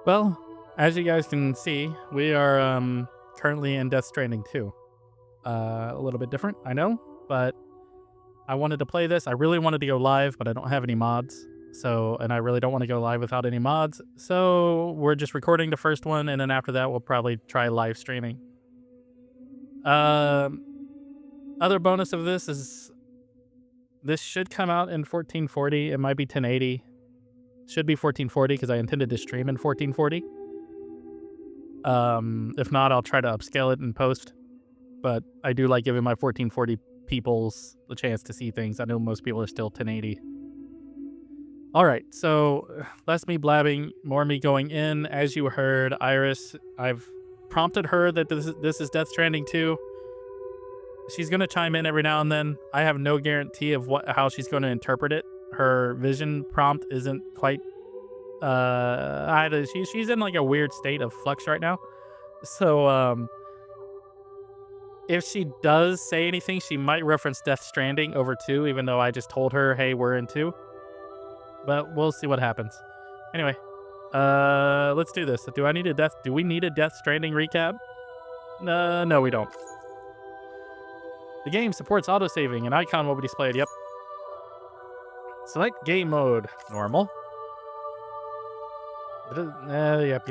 Well, as you guys can see, we are currently in Death Stranding 2. A little bit different, I know, but I wanted to play this. I really wanted to go live, but I don't have any mods. And I really don't want to go live without any mods. So we're just recording the first one, and then after that, we'll probably try live streaming. Um, Other bonus of this is this should come out in 1440. It might be 1080. Should be 1440 because I intended to stream in 1440. If not, I'll try to upscale it in post. But I do like giving my 1440 peoples the chance to see things. I know most people are still 1080. All right, so less me blabbing, more me going in. As you heard, Iris, I've prompted her that this is Death Stranding 2. She's going to chime in every now and then. I have no guarantee of how she's going to interpret it. Her vision prompt isn't quite she's in like a weird state of flux right now. So if she does say anything, she might reference Death Stranding over 2, even though I just told her, hey, we're in 2. But we'll see what happens. Anyway, let's do this. Do we need a Death Stranding recap? No, we don't. The game supports autosaving. An icon will be displayed. Yep. Select game mode. Normal. Yep.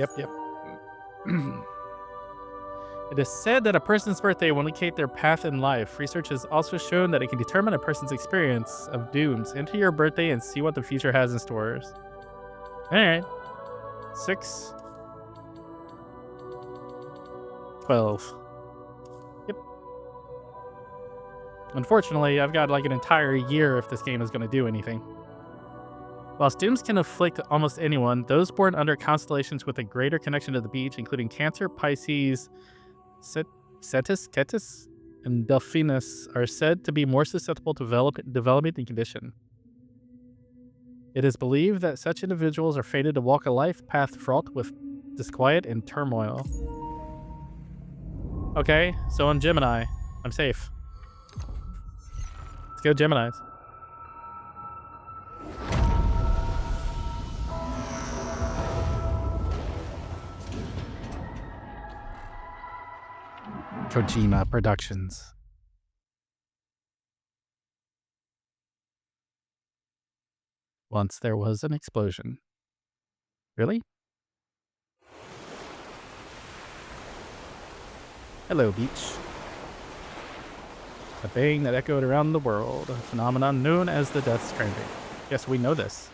It is said that a person's birthday will indicate their path in life. Research has also shown that it can determine a person's experience of dooms. Enter your birthday and see what the future has in stores. Alright. 6. 12. Yep. Unfortunately, I've got like an entire year if this game is going to do anything. Whilst dooms can afflict almost anyone, those born under constellations with a greater connection to the beach, including Cancer, Pisces, Cetus, and Delphinus, are said to be more susceptible to developing the condition. It is believed that such individuals are fated to walk a life path fraught with disquiet and turmoil. Okay, so I'm Gemini. I'm safe. Let's go, Geminis. Kojima Productions. Once there was an explosion. Really? Hello, beach. A bang that echoed around the world, a phenomenon known as the Death Stranding. Yes, we know this.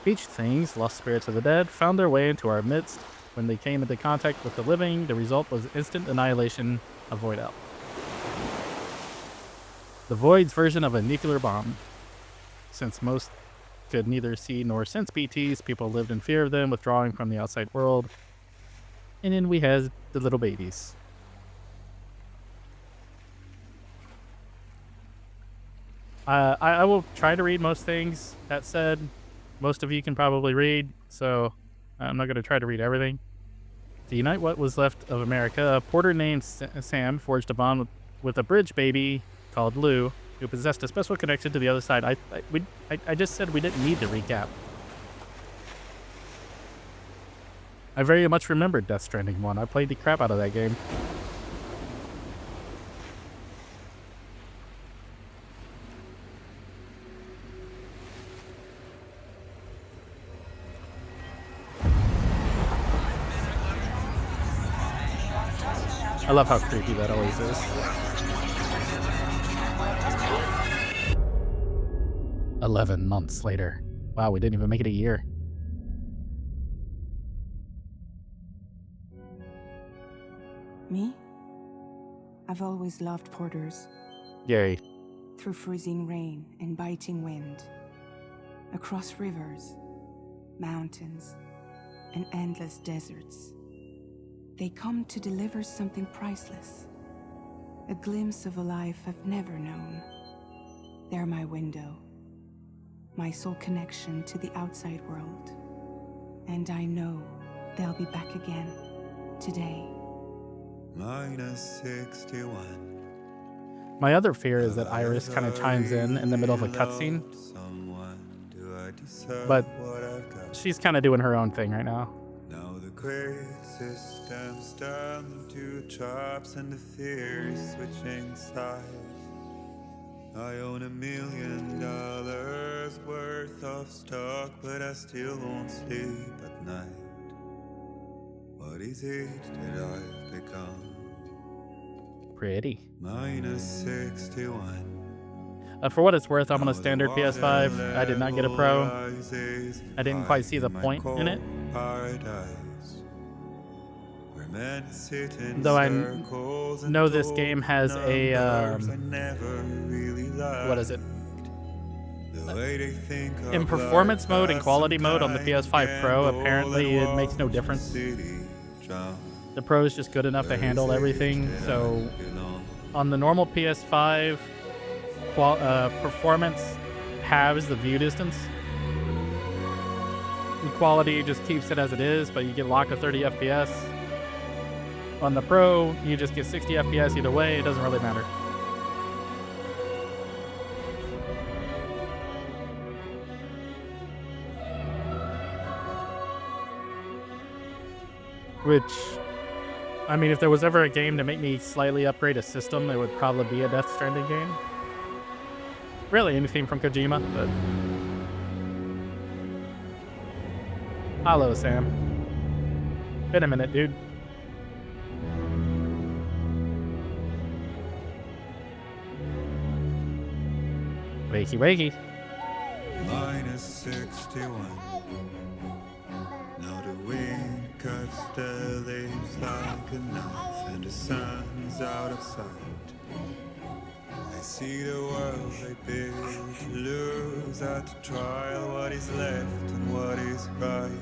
Beach things, lost spirits of the dead, found their way into our midst. When they came into contact with the living, the result was instant annihilation, a void out. The void's version of a nuclear bomb. Since most could neither see nor sense BTs, people lived in fear of them, withdrawing from the outside world. And then we had the little babies. I will try to read most things. That said, most of you can probably read, so I'm not going to try to read everything. To unite what was left of America, a porter named Sam forged a bond with a bridge baby called Lou, who possessed a special connection to the other side. I just said we didn't need the recap. I very much remember Death Stranding 1. I played the crap out of that game. I love how creepy that always is. "11 months later." Wow, we didn't even make it a year. Me? I've always loved porters. Yay. Through freezing rain and biting wind. Across rivers, mountains, and endless deserts. They come to deliver something priceless. A glimpse of a life I've never known. They're my window. My sole connection to the outside world. And I know they'll be back again. Today. -61. My other fear is that Iris kind of chimes in the middle of a cutscene. But she's kind of doing her own thing right now. great systems turned into traps and the fears switching sides. I own $1 million worth of stock, but I still won't sleep at night. What is it that I've become? Pretty. -61. For what it's worth, I'm on a standard PS5. I did not get a Pro. I didn't quite see the point in it. Though I know this game has a, what is it? In performance mode and quality mode on the PS5 Pro, apparently it makes no difference. The Pro is just good enough to handle everything. So on the normal PS5, performance halves the view distance. The quality just keeps it as it is, but you get locked to 30 FPS. On the Pro, you just get 60 FPS either way. It doesn't really matter. Which, I mean, if there was ever a game to make me slightly upgrade a system, it would probably be a Death Stranding game. Really, anything from Kojima, but... Hello, Sam. Been a minute, dude. Wakey, wakey. -61. Now the wind cuts the leaves like a knife, and the sun is out of sight. I see the world they build to lose at the trial, what is left and what is right.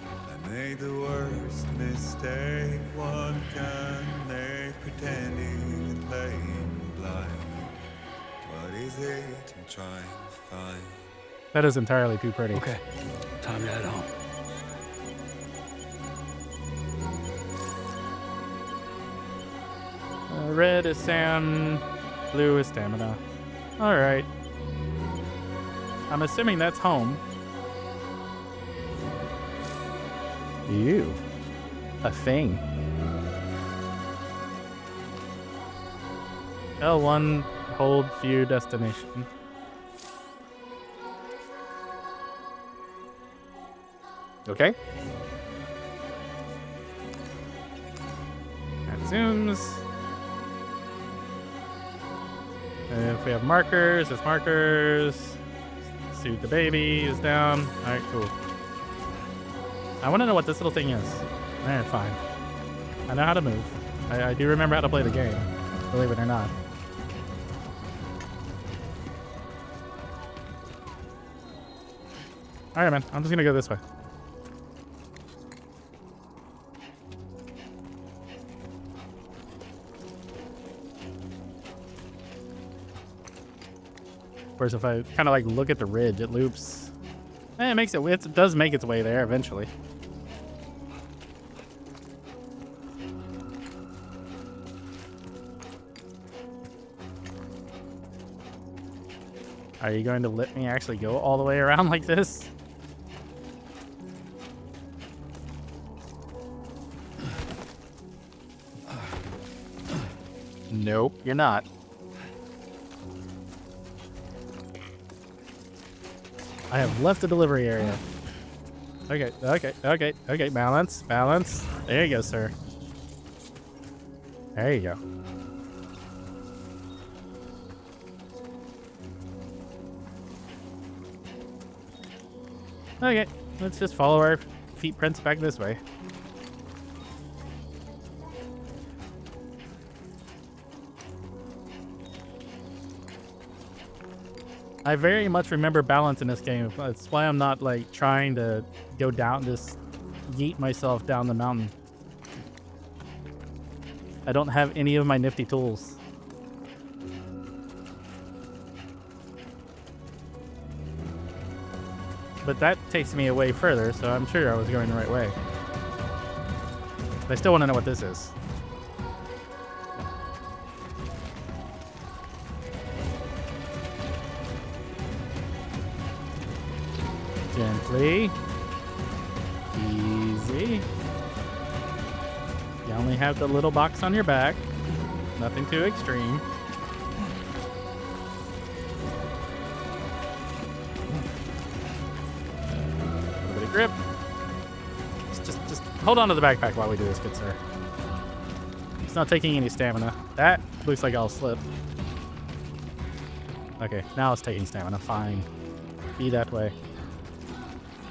I made the worst mistake one can make, pretending and playing blind. What is it I'm trying to find? That is entirely too pretty. Okay, time to head home. Red is sand, blue is stamina. Alright. I'm assuming that's home. Ew. A thing. L1, hold, view, destination. Okay. That zooms. And if we have markers, it's markers. Soothe the baby is down. Alright, cool. I want to know what this little thing is. Alright, fine. I know how to move. I do remember how to play the game, believe it or not. Alright, man. I'm just gonna go this way. Whereas if I kind of like look at the ridge, it loops. It does make its way there eventually. Are you going to let me actually go all the way around like this? Nope, you're not. I have left the delivery area. Okay. Balance. There you go, sir. There you go. Okay, let's just follow our feet prints back this way. I very much remember balance in this game. That's why I'm not like trying to go down, just yeet myself down the mountain. I don't have any of my nifty tools. But that takes me away further, so I'm sure I was going the right way. But I still want to know what this is. Gently. Easy. You only have the little box on your back. Nothing too extreme. A little bit of grip. Just hold on to the backpack while we do this, good sir. It's not taking any stamina. That looks like I'll slip. Okay, now it's taking stamina. Fine. Be that way.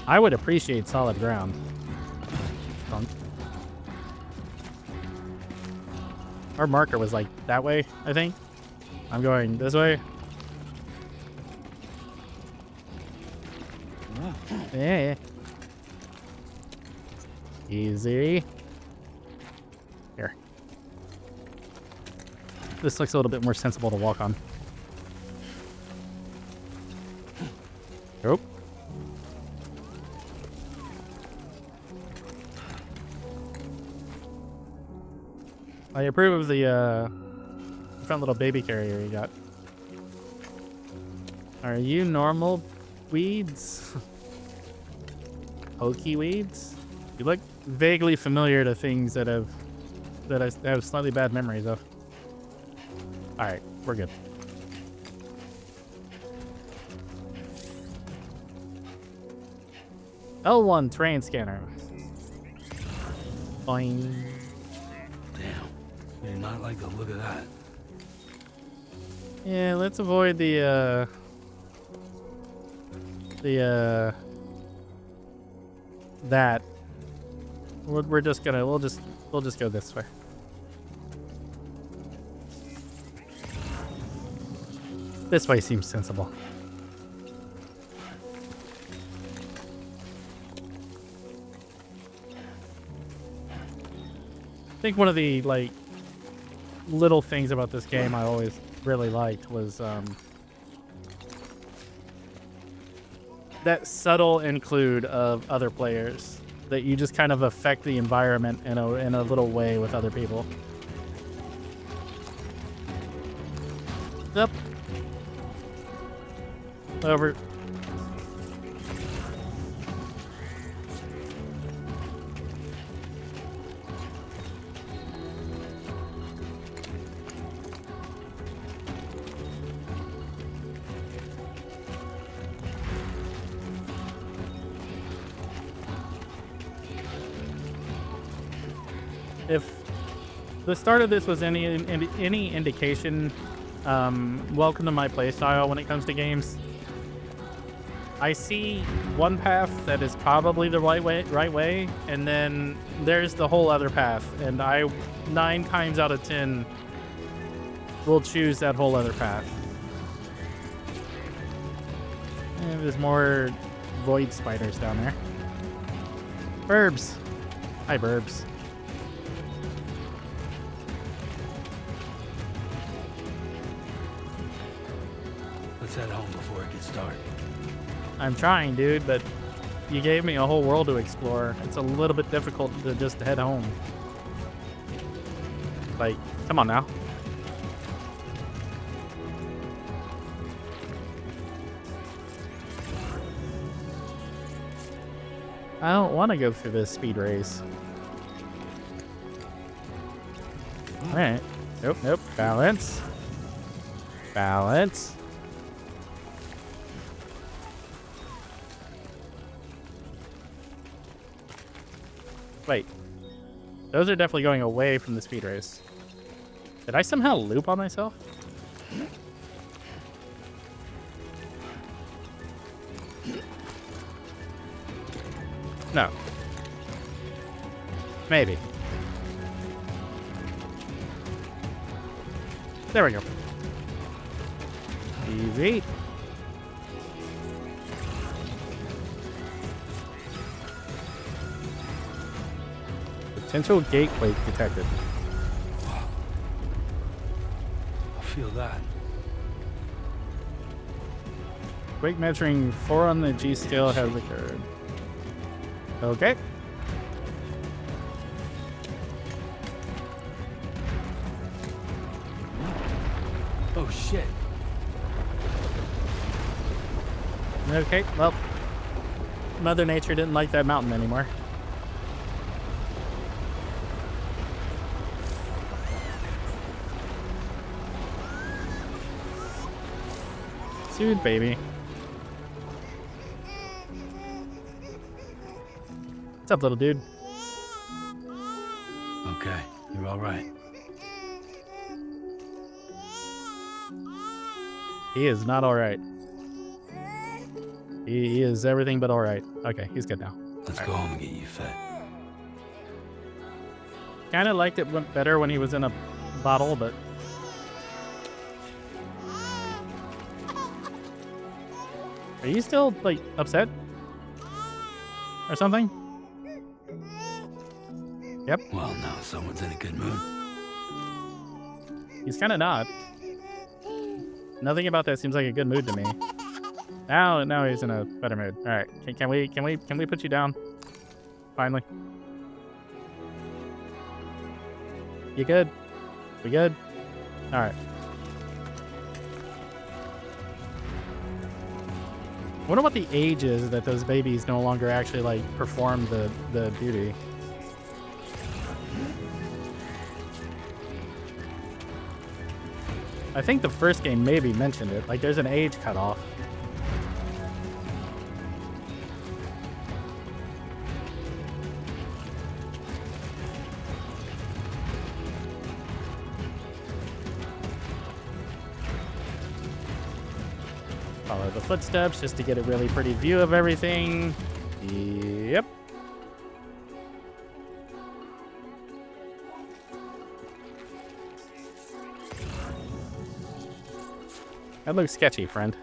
I would appreciate solid ground. Dunk. Our marker was like that way, I think. I'm going this way. Yeah. Easy. Here. This looks a little bit more sensible to walk on. Nope. I approve of the front little baby carrier you got. Are you normal weeds? Pokey weeds? You look vaguely familiar to things that I have slightly bad memories of. All right, we're good. L1 terrain scanner. Boing. Damn, I did not like the look of that. Yeah, let's avoid that. We're just gonna we'll just go this way. This way seems sensible. I think one of the like little things about this game I always really liked was that subtle include of other players, that you just kind of affect the environment in a little way with other people. Yep. Over. If the start of this was any indication, welcome to my playstyle when it comes to games. I see one path that is probably the right way, and then there's the whole other path, and I 9 times out of 10 will choose that whole other path. And there's more void spiders down there. Burbs. Hi, Burbs. Let's head home before it gets dark. I'm trying, dude, but you gave me a whole world to explore. It's a little bit difficult to just head home. Like, come on now. I don't want to go through this speed race. Alright. Nope, nope. Balance. Balance. Wait. Those are definitely going away from the speed race. Did I somehow loop on myself? No. Maybe. There we go. Easy. Potential gateway detected. I feel that. Quake measuring 4 on the G scale has occurred. Okay. Oh shit. Okay, well, Mother Nature didn't like that mountain anymore. Sweet baby. What's up, little dude? Okay, you're all right. He is not alright. He is everything but alright. Okay, he's good now. Let's go home and get you fed. Kind of liked it went better when he was in a bottle, but... Are you still, like, upset? Or something? Yep. Well, now someone's in a good mood. He's kind of not. Nothing about that seems like a good mood to me. Now he's in a better mood. All right, can we put you down? Finally. You good? We good? All right. I wonder what the age is that those babies no longer actually like perform the duty. I think the first game maybe mentioned it. Like, there's an age cutoff. Follow the footsteps just to get a really pretty view of everything. Yep. That looks sketchy, friend.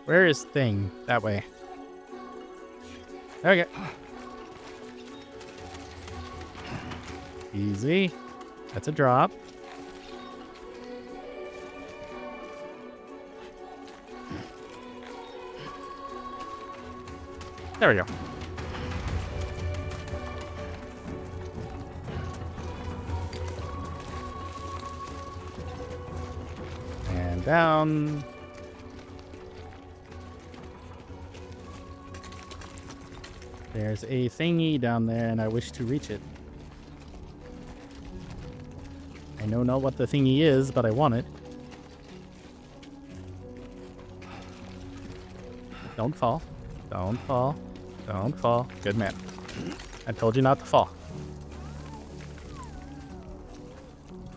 Where is thing? That way. Okay. Easy. That's a drop. There we go. And down. There's a thingy down there, and I wish to reach it. I know not what the thingy is, but I want it. Don't fall. Don't fall. Don't fall. Good man. I told you not to fall.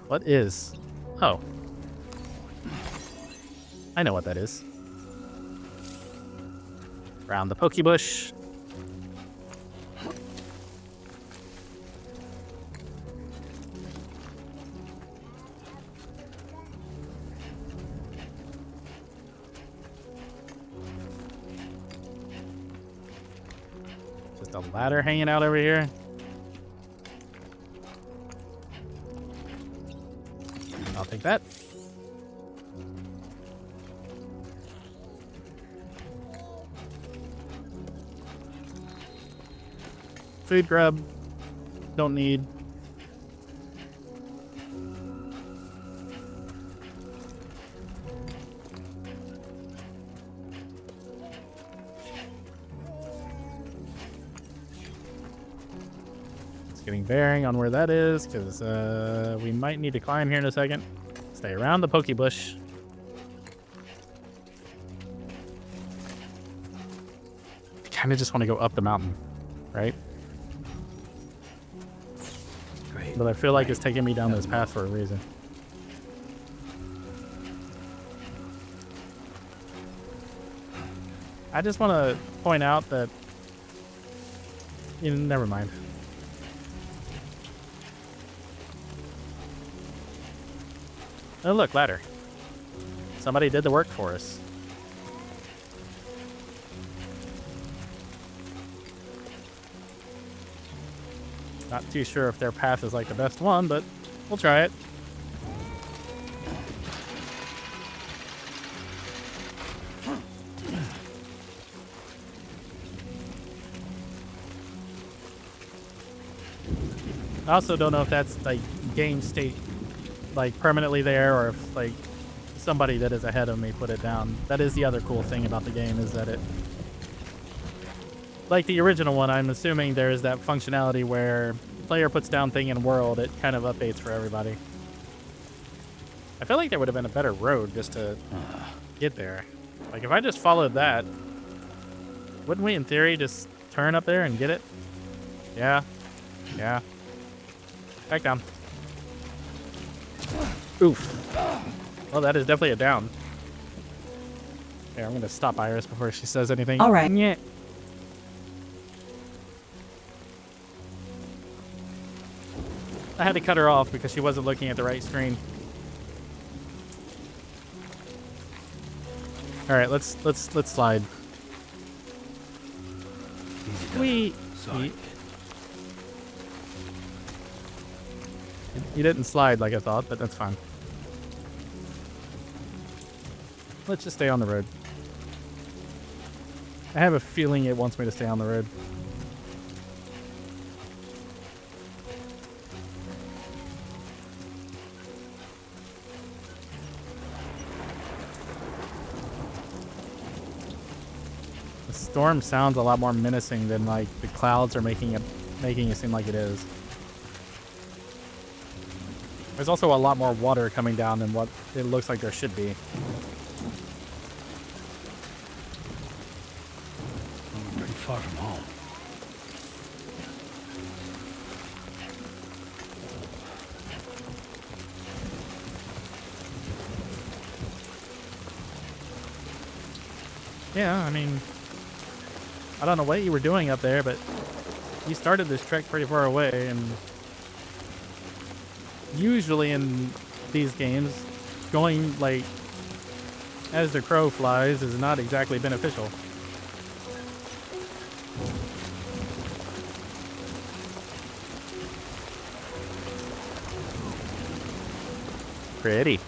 What is? Oh. I know what that is. Round the Pokebush. Just a ladder hanging out over here. I'll take that. Food grub. Don't need. Just getting bearing on where that is, because we might need to climb here in a second. Stay around the Pokebush. I kind of just want to go up the mountain, right? Great. But I feel like it's taking me down this path for a reason. I just want to point out that... never mind. Oh, look, ladder. Somebody did the work for us. Not too sure if their path is like the best one, but we'll try it. I also don't know if that's like game state, like permanently there, or if like somebody that is ahead of me put it down. That is the other cool thing about the game, is that it, like the original one, I'm assuming there is that functionality where player puts down thing in world, it kind of updates for everybody. I feel like there would have been a better road just to get there. Like if I just followed that, wouldn't we in theory just turn up there and get it? Yeah. Yeah. Back down. Oof. Well, that is definitely a down. Here, I'm gonna stop Iris before she says anything. All right. Yeah. I had to cut her off because she wasn't looking at the right screen. All right, let's slide. Easy does We. it. Sorry. You didn't slide like I thought, but that's fine. Let's just stay on the road. I have a feeling it wants me to stay on the road. The storm sounds a lot more menacing than like the clouds are making it seem like it is. There's also a lot more water coming down than what it looks like there should be. We're pretty far from home. Yeah, I mean, I don't know what you were doing up there, but you started this trek pretty far away, and usually in these games, going like as the crow flies is not exactly beneficial. Pretty.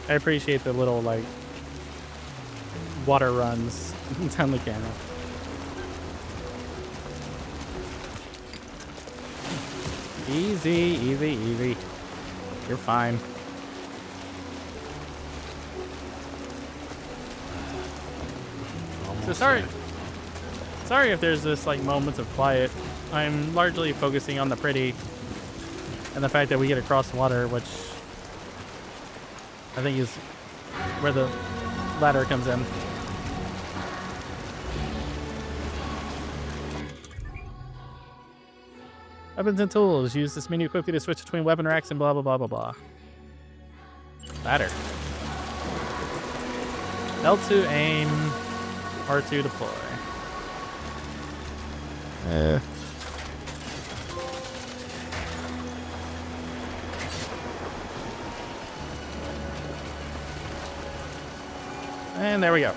I appreciate the little, like, water runs down the camera. Easy, easy, easy. You're fine. So sorry. Sorry if there's this, like, moments of quiet. I'm largely focusing on the pretty and the fact that we get across the water, which I think is where the ladder comes in. Weapons and tools. Use this menu quickly to switch between weapon racks and blah, blah, blah, blah, blah. Ladder. L2 aim, R2 deploy. And there we go.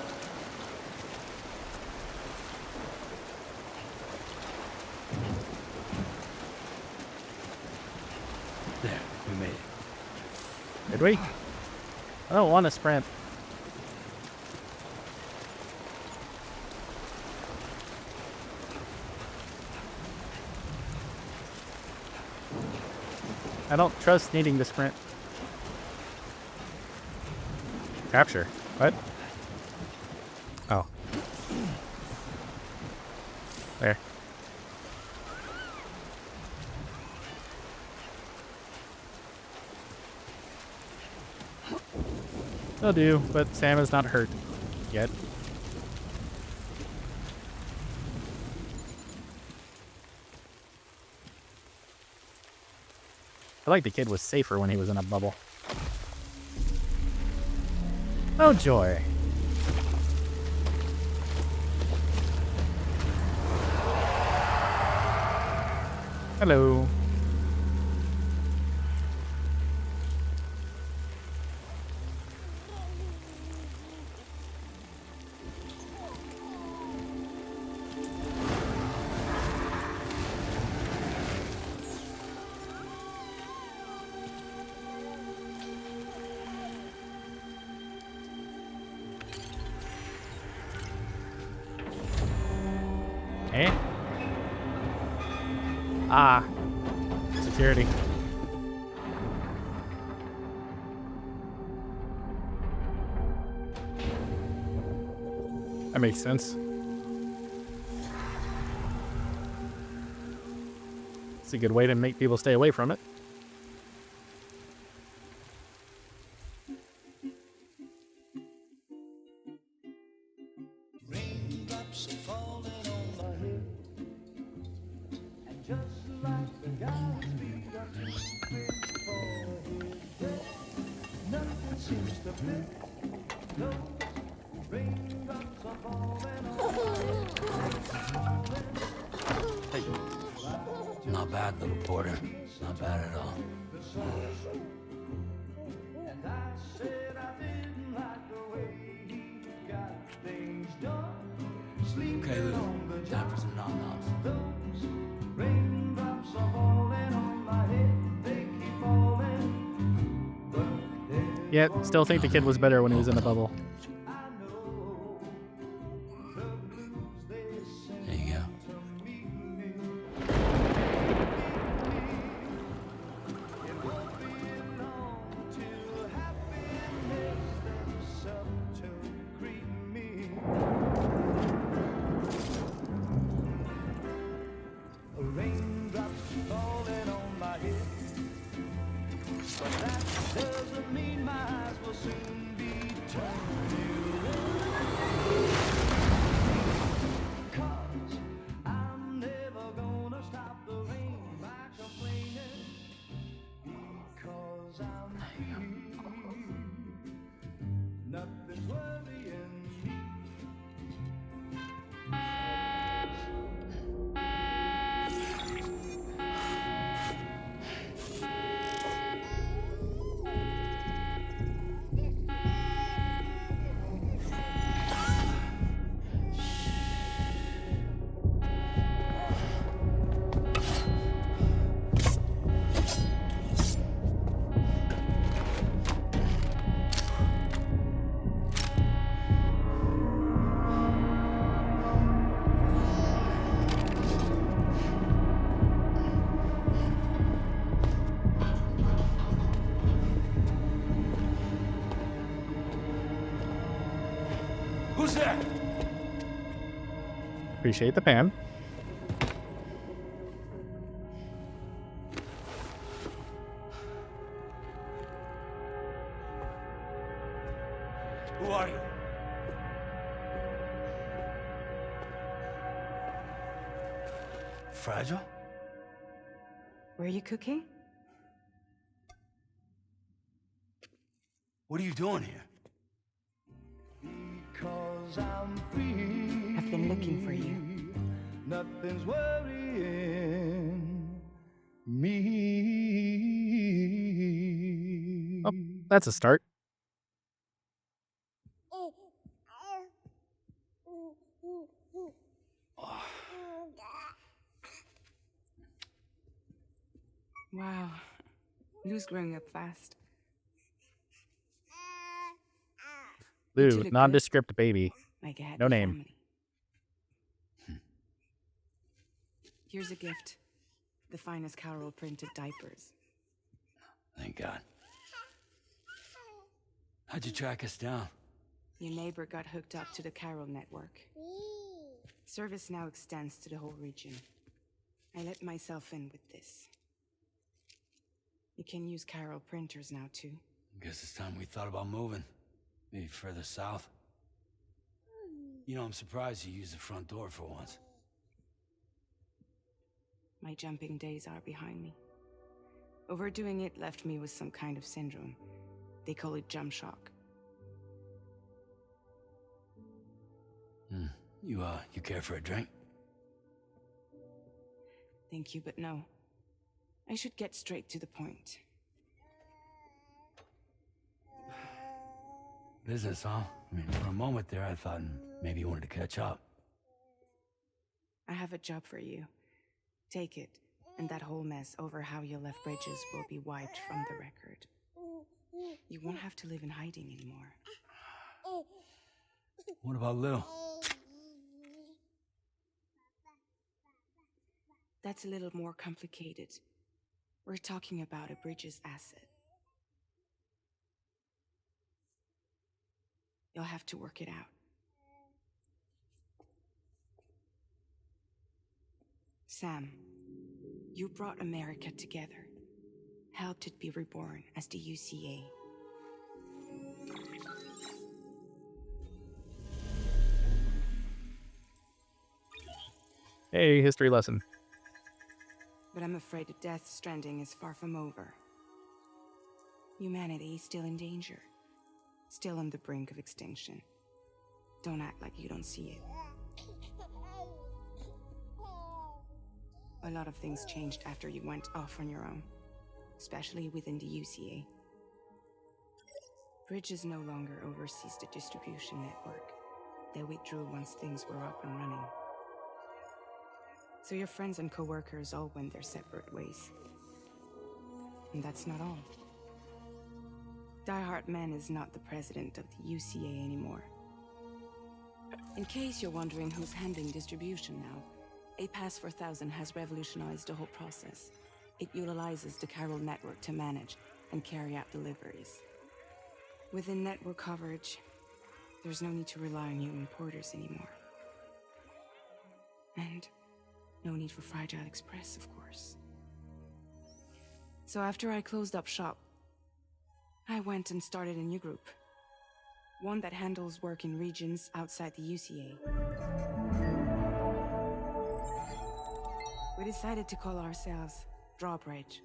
There, we made it. Did we? I don't want to sprint. I don't trust needing to sprint. Capture. What? Oh. There. They'll do, but Sam is not hurt yet. I feel like the kid was safer when he was in a bubble. Oh joy. Hello. Ah, security. That makes sense. It's a good way to make people stay away from it. Hey. Not bad, little porter. Not bad at all. Okay, Lou. Time for some nom-noms. Yet, still think the kid was better when he was in the bubble. There you go. Who's there? Appreciate the pan. Who are you? Fragile? Were you cooking? What are you doing here? I've been looking for you. Nothing's worrying me. Oh, that's a start. Wow. Lou's growing up fast. You two Lou, look nondescript baby. good, like a happy No name. family. Here's a gift. The finest Carol printed diapers. Thank God. How'd you track us down? Your neighbor got hooked up to the Carol network. Service now extends to the whole region. I let myself in with this. You can use Carol printers now too. Guess it's time we thought about moving. Maybe further south. You know, I'm surprised you used the front door for once. My jumping days are behind me. Overdoing it left me with some kind of syndrome. They call it jump shock. You care for a drink? Thank you, but no. I should get straight to the point. Business, huh? I mean, for a moment there, I thought maybe you wanted to catch up. I have a job for you. Take it, and that whole mess over how you left bridges will be wiped from the record. You won't have to live in hiding anymore. What about Lou? That's a little more complicated. We're talking about a Bridges asset. You'll have to work it out. Sam, you brought America together, helped it be reborn as the UCA. Hey, history lesson. But I'm afraid the Death Stranding is far from over. Humanity is still in danger, still on the brink of extinction. Don't act like you don't see it. A lot of things changed after you went off on your own, especially within the UCA. Bridges no longer oversees the distribution network. They withdrew once things were up and running. So your friends and co-workers all went their separate ways. And that's not all. Die Hartman is not the president of the UCA anymore. In case you're wondering who's handling distribution now, A Pass 4000 has revolutionized the whole process. It utilizes the chiral network to manage and carry out deliveries. Within network coverage, there's no need to rely on human porters anymore. And no need for Fragile Express, of course. So after I closed up shop, I went and started a new group. One that handles work in regions outside the UCA. We decided to call ourselves Drawbridge.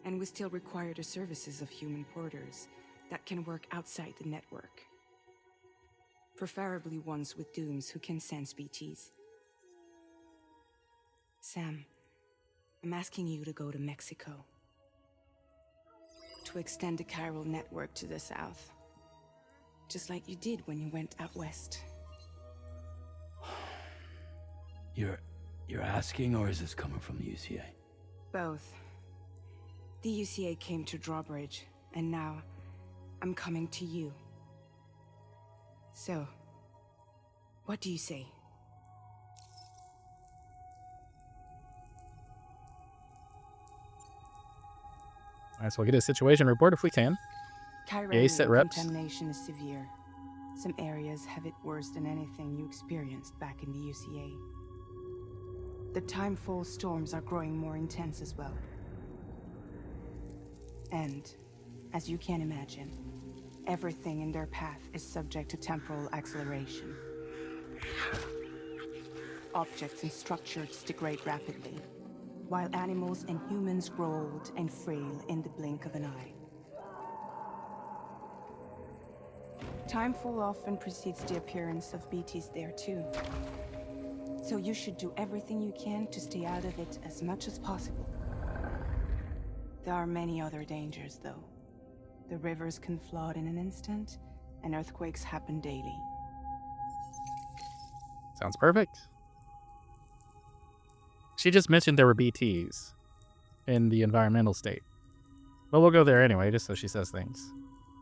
And we still require the services of human porters that can work outside the network. Preferably ones with dooms who can sense BTs. Sam, I'm asking you to go to Mexico. To extend the chiral network to the south. Just like you did when you went out west. You're asking, or is this coming from the UCA? Both. The UCA came to Drawbridge, and now I'm coming to you. So, what do you say? Might as well get a situation report if we can. Yay, set Chiranium reps. contamination is severe. Some areas have it worse than anything you experienced back in the UCA. The timefall storms are growing more intense as well. And, as you can imagine, everything in their path is subject to temporal acceleration. Objects and structures degrade rapidly, while animals and humans grow old and frail in the blink of an eye. Timefall often precedes the appearance of BTs there too. So you should do everything you can to stay out of it as much as possible. There are many other dangers though. The rivers can flood in an instant, and earthquakes happen daily. Sounds perfect. She just mentioned there were BTs in the environmental state. But we'll go there anyway, just so she says things.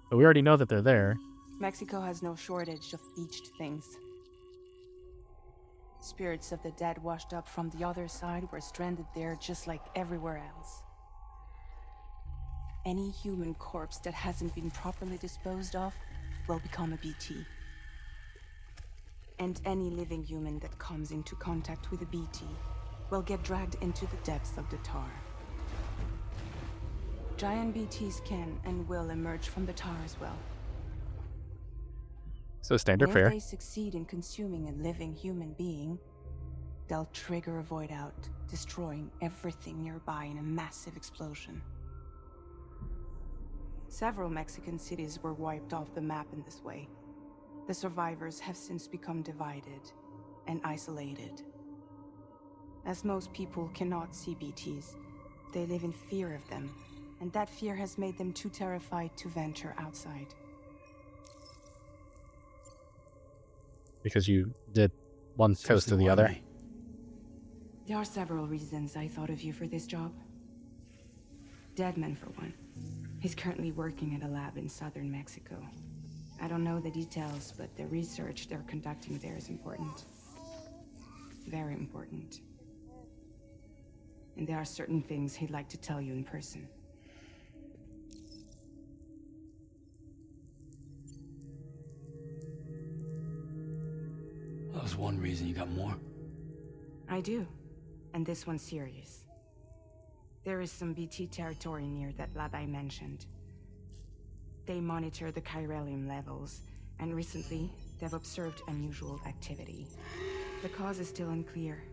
But we already know that they're there. Mexico has no shortage of beached things. Spirits of the dead washed up from the other side were stranded there just like everywhere else. Any human corpse that hasn't been properly disposed of will become a BT. And any living human that comes into contact with a BT will get dragged into the depths of the tar. Giant BTs can and will emerge from the tar as well. So standard And fare. if they succeed in consuming a living human being, they'll trigger a void out, destroying everything nearby in a massive explosion. Several Mexican cities were wiped off the map in this way. The survivors have since become divided and isolated. As most people cannot see BTs, they live in fear of them, and that fear has made them too terrified to venture outside. Because you did one toast to Seriously, the why other. me? There are several reasons I thought of you for this job. Deadman, for one. He's currently working at a lab in southern Mexico. I don't know the details, but the research they're conducting there is important. Very important. and there are certain things he'd like to tell you in person. That was one reason. You got more? I do, and this one's serious. There is some BT territory near that lab I mentioned. They monitor the chiralium levels, and recently, they've observed unusual activity. The cause is still unclear,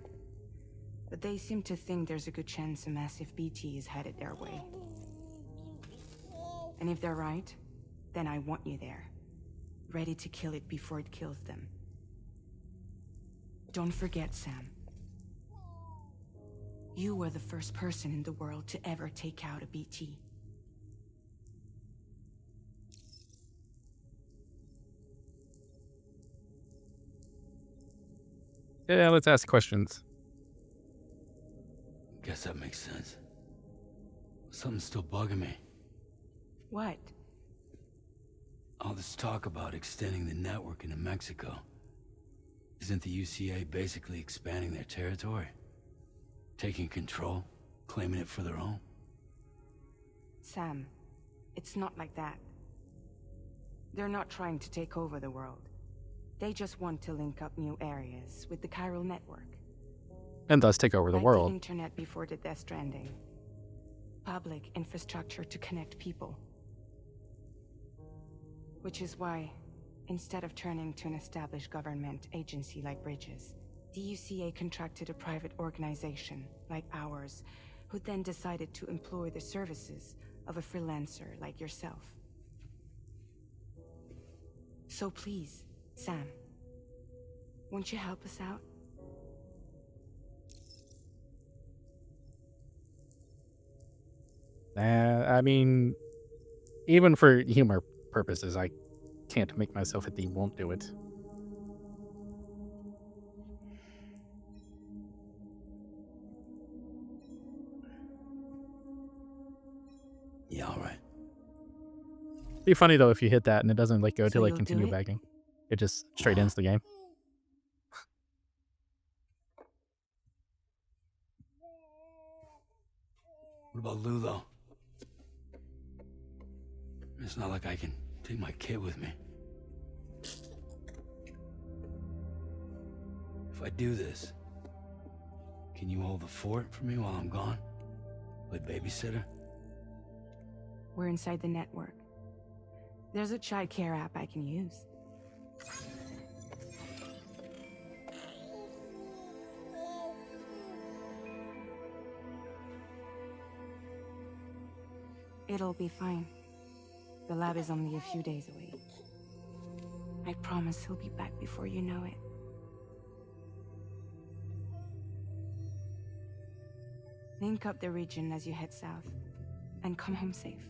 but they seem to think there's a good chance a massive BT is headed their way. And if they're right, then I want you there, ready to kill it before it kills them. Don't forget, Sam. You were the first person in the world to ever take out a BT. Yeah, let's ask questions. Guess that makes sense. Something's still bugging me. What? All this talk about extending the network into Mexico. Isn't the UCA basically expanding their territory? Taking control? Claiming it for their own? Sam, it's not like that. They're not trying to take over the world. They just want to link up new areas with the chiral network. And thus take over the Like world. the internet before the Death Stranding. Public infrastructure to connect people. Which is why, instead of turning to an established government agency like Bridges, the UCA contracted a private organization like ours, who then decided to employ the services of a freelancer like yourself. So please, Sam, won't you help us out? I mean, even for humor purposes, I can't make myself hit the won't do it. Yeah, all right. Be funny though if you hit that and it doesn't like go So to like you'll do continue it? begging. It just straight ends the game. What about Lou, though? It's not like I can take my kid with me. If I do this, can you hold the fort for me while I'm gone? Play babysitter? We're inside the network. There's a child care app I can use. It'll be fine. The lab is only a few days away. I promise he'll be back before you know it. Link up the region as you head south, and come home safe.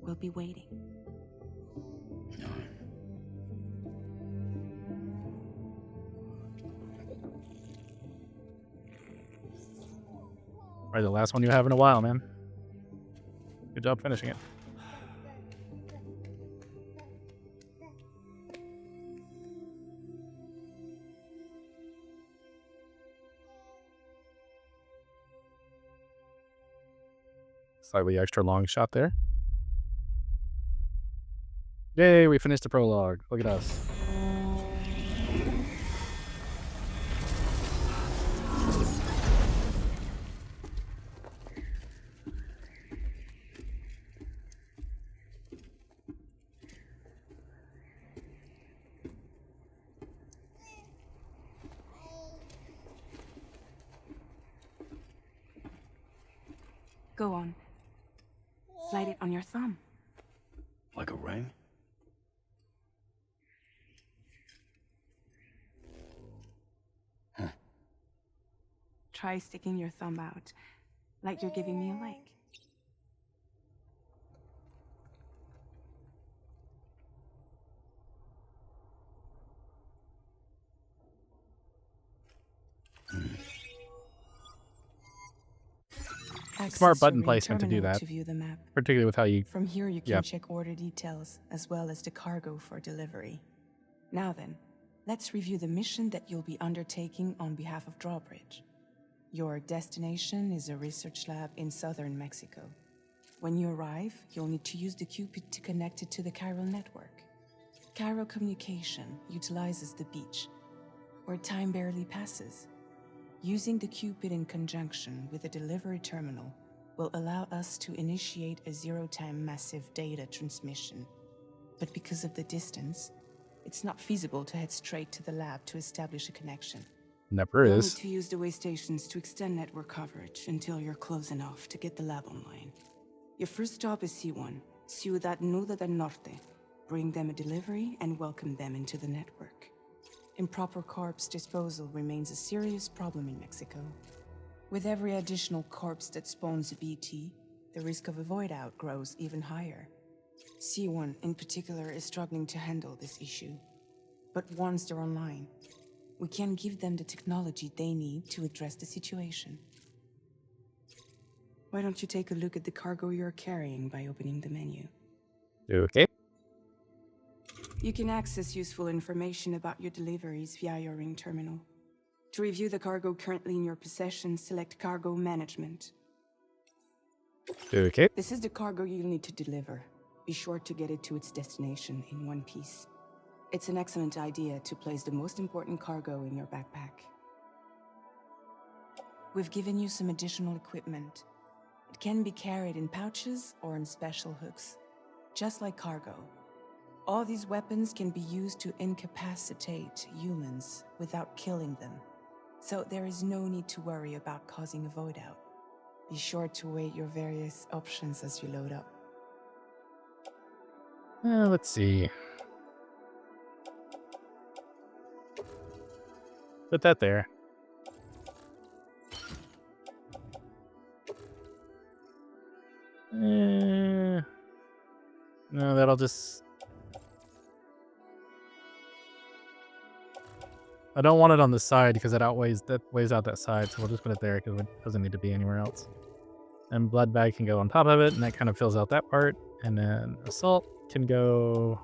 We'll be waiting. All right. Probably the last one you have in a while, man. Good job finishing it. Slightly extra long shot there. Yay, we finished the prologue. Look at us. Go on. Slide it on your thumb. Like a ring? Huh. Try sticking your thumb out, like you're giving me a like. Smart Access button your ring placement to do terminal that. to view the map. Particularly with how you... From here you can Yep. check order details, as well as the cargo for delivery. Now then, let's review the mission that you'll be undertaking on behalf of Drawbridge. Your destination is a research lab in southern Mexico. When you arrive, you'll need to use the Cupid to connect it to the chiral network. Chiral communication utilizes the beach, where time barely passes. Using the Cupid in conjunction with a delivery terminal will allow us to initiate a zero-time massive data transmission. But because of the distance, it's not feasible to head straight to the lab to establish a connection. Never You'll need is. to use the way stations to extend network coverage until you're close enough to get the lab online. Your first stop is C1, Ciudad Nuda del Norte. Bring them a delivery and welcome them into the network. Improper corpse disposal remains a serious problem in Mexico. With every additional corpse that spawns a BT, the risk of a void out grows even higher. C1 in particular is struggling to handle this issue. But once they're online, we can give them the technology they need to address the situation. Why don't you take a look at the cargo you're carrying by opening the menu? Okay. You can access useful information about your deliveries via your ring terminal. To review the cargo currently in your possession, select Cargo Management. Okay. This is the cargo you'll need to deliver. Be sure to get it to its destination in one piece. It's an excellent idea to place the most important cargo in your backpack. We've given you some additional equipment. It can be carried in pouches or in special hooks, just like cargo. All these weapons can be used to incapacitate humans without killing them. So there is no need to worry about causing a void out. Be sure to weigh your various options as you load up. Let's see. Put that there. No, that'll just... I don't want it on the side because that weighs out that side, so we'll just put it there because it doesn't need to be anywhere else. And blood bag can go on top of it, and that kind of fills out that part. And then assault can go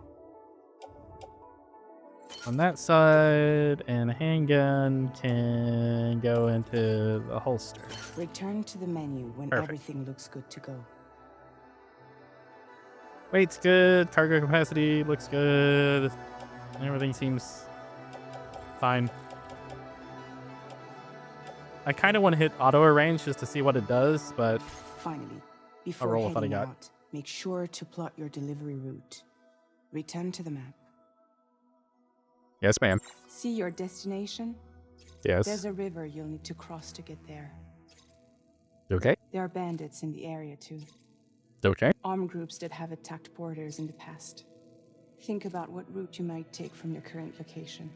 on that side, and a handgun can go into the holster. Return to the menu when Perfect. everything looks good to go. Weight's good, cargo capacity looks good, everything seems fine. I kind of want to hit auto arrange just to see what it does, but Finally, before roll with what I heading got. out, make sure to plot your delivery route. Return to the map. yes, ma'am. See your destination? Yes. There's a river you'll need to cross to get there. Okay. There are bandits in the area too. Okay. Armed groups that have attacked borders in the past. Think about what route you might take from your current location.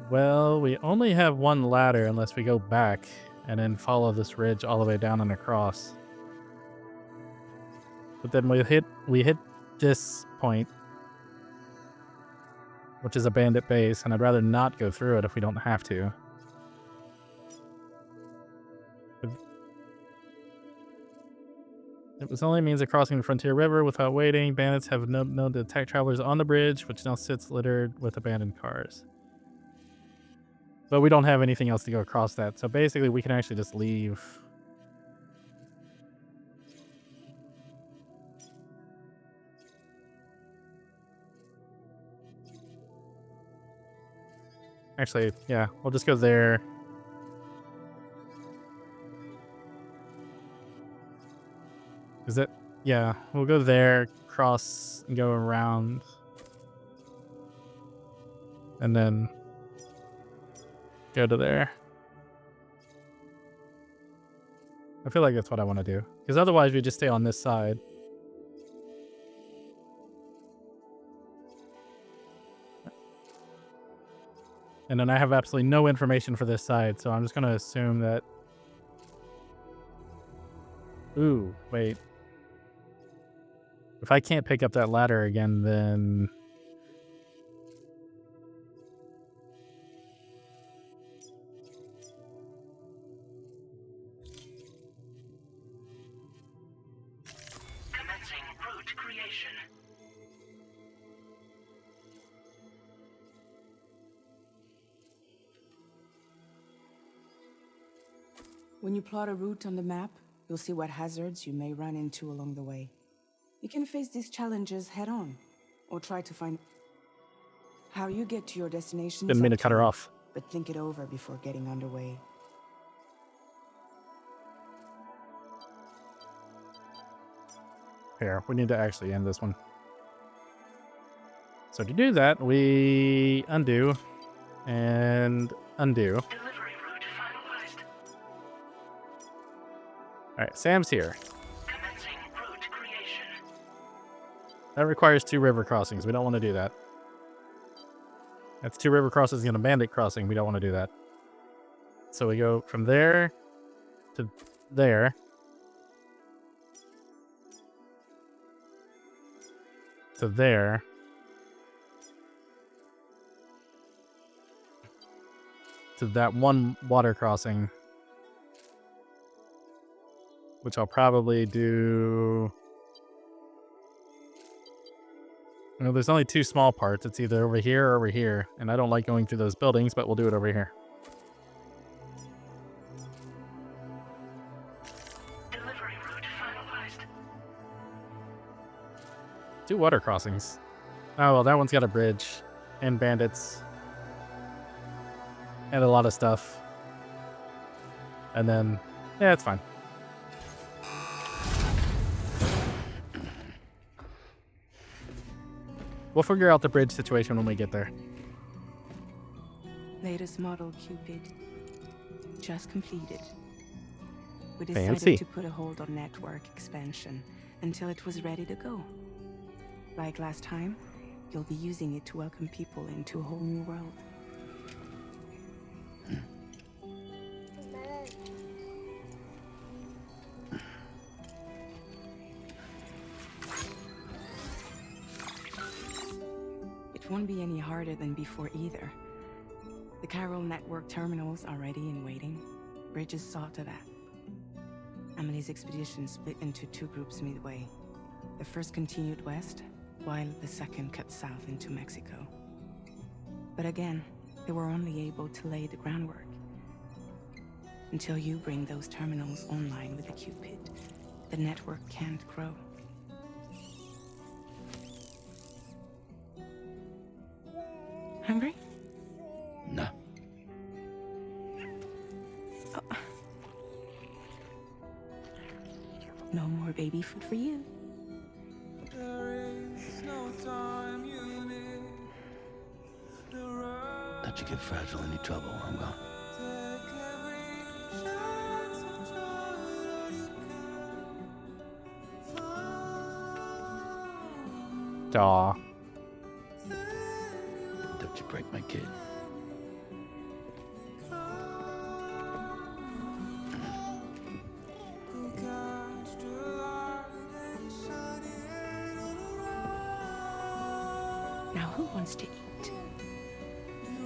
Well, we only have one ladder unless we go back and then follow this ridge all the way down and across. But then we hit this point, which is a bandit base, and I'd rather not go through it if we don't have to. It was only means of crossing the frontier river without waiting. Bandits have known to attack travelers on the bridge, which now sits littered with abandoned cars. But we don't have anything else to go across that, so basically we can actually just leave. Actually, yeah, we'll just go there. Is it? Yeah, we'll go there, cross, and go around. And then go to there. I feel like that's what I want to do. Because otherwise we just stay on this side. And then I have absolutely no information for this side, so I'm just going to assume that... Ooh, wait. If I can't pick up that ladder again, then... Commencing route creation. When you plot a route on the map, you'll see what hazards you may run into along the way. You can face these challenges head on, or try to find how you get to your destination. Didn't mean to cut her off. But think it over before getting underway. Here, we need to actually end this one. So to do that, we undo and undo. Delivery route finalized. All right, Sam's here. Commencing route creation. That requires 2 river crossings. We don't want to do that. That's 2 river crossings and a bandit crossing. We don't want to do that. So we go from there to there. To there. To that one water crossing. Which I'll probably do... No, there's only 2 small parts. It's either over here or over here. And I don't like going through those buildings, but we'll do it over here. Delivery route finalized. 2 water crossings. Oh, well, that one's got a bridge. And bandits. And a lot of stuff. And then... yeah, it's fine. We'll figure out the bridge situation when we get there. Latest model Cupid. Just completed. We decided Fancy. to put a hold on network expansion until it was ready to go. Like last time, you'll be using it to welcome people into a whole new world. It won't be any harder than before either. The Chiral network terminals are ready and waiting. Bridges saw to that. Emily's expedition split into 2 groups midway. The first continued west, while the second cut south into Mexico. But again, they were only able to lay the groundwork. Until you bring those terminals online with the Cupid, the network can't grow. Hungry? No. Oh. No more baby food for you. Don't you get fragile any trouble while I'm gone. Aw. Don't you break my kid. Now who wants to eat?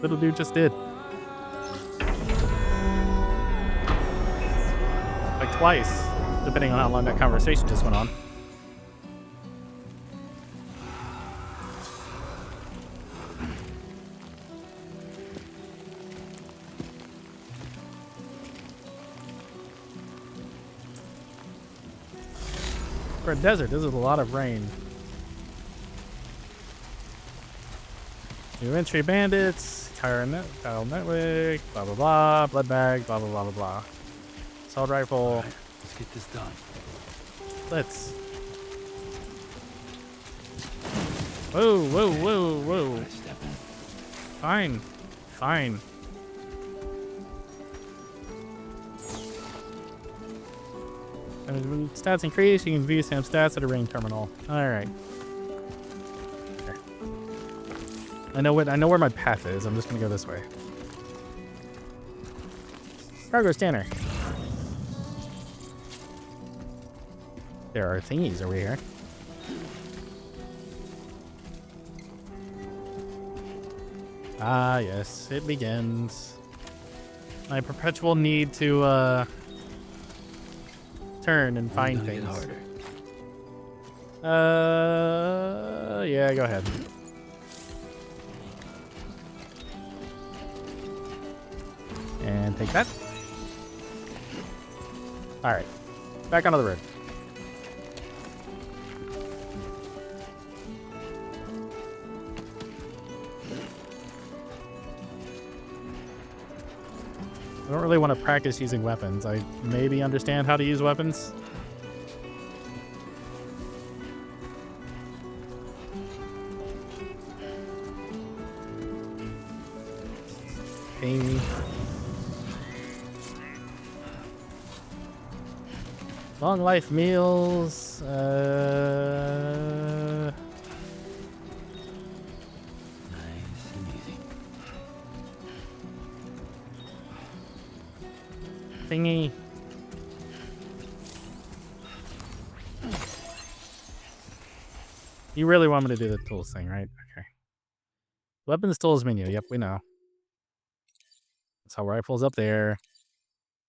Little dude just did. Like twice, depending on how long that conversation just went on. For a desert, this is a lot of rain. New entry bandits, Chiral network, blah blah blah, blood bag, blah blah blah blah blah. Assault rifle. All right, let's get this done. Let's. Whoa, whoa, whoa, whoa. Gotta step in. Fine, fine. And stats increase. You can view Sam's stats at a ring terminal. All right. There. I know where my path is. I'm just gonna go this way. Cargo scanner. There are thingies over here. Ah, yes, it begins. My perpetual need to turn and find Only gonna things. get harder. Yeah, go ahead. And take that. All right, back onto the road. I don't really want to practice using weapons. I maybe understand how to use weapons. Amy. Long life meals. Nice and easy. Thingy. You really want me to do the tools thing, right? Okay. Weapons tools menu. Yep, we know. Assault rifles up there.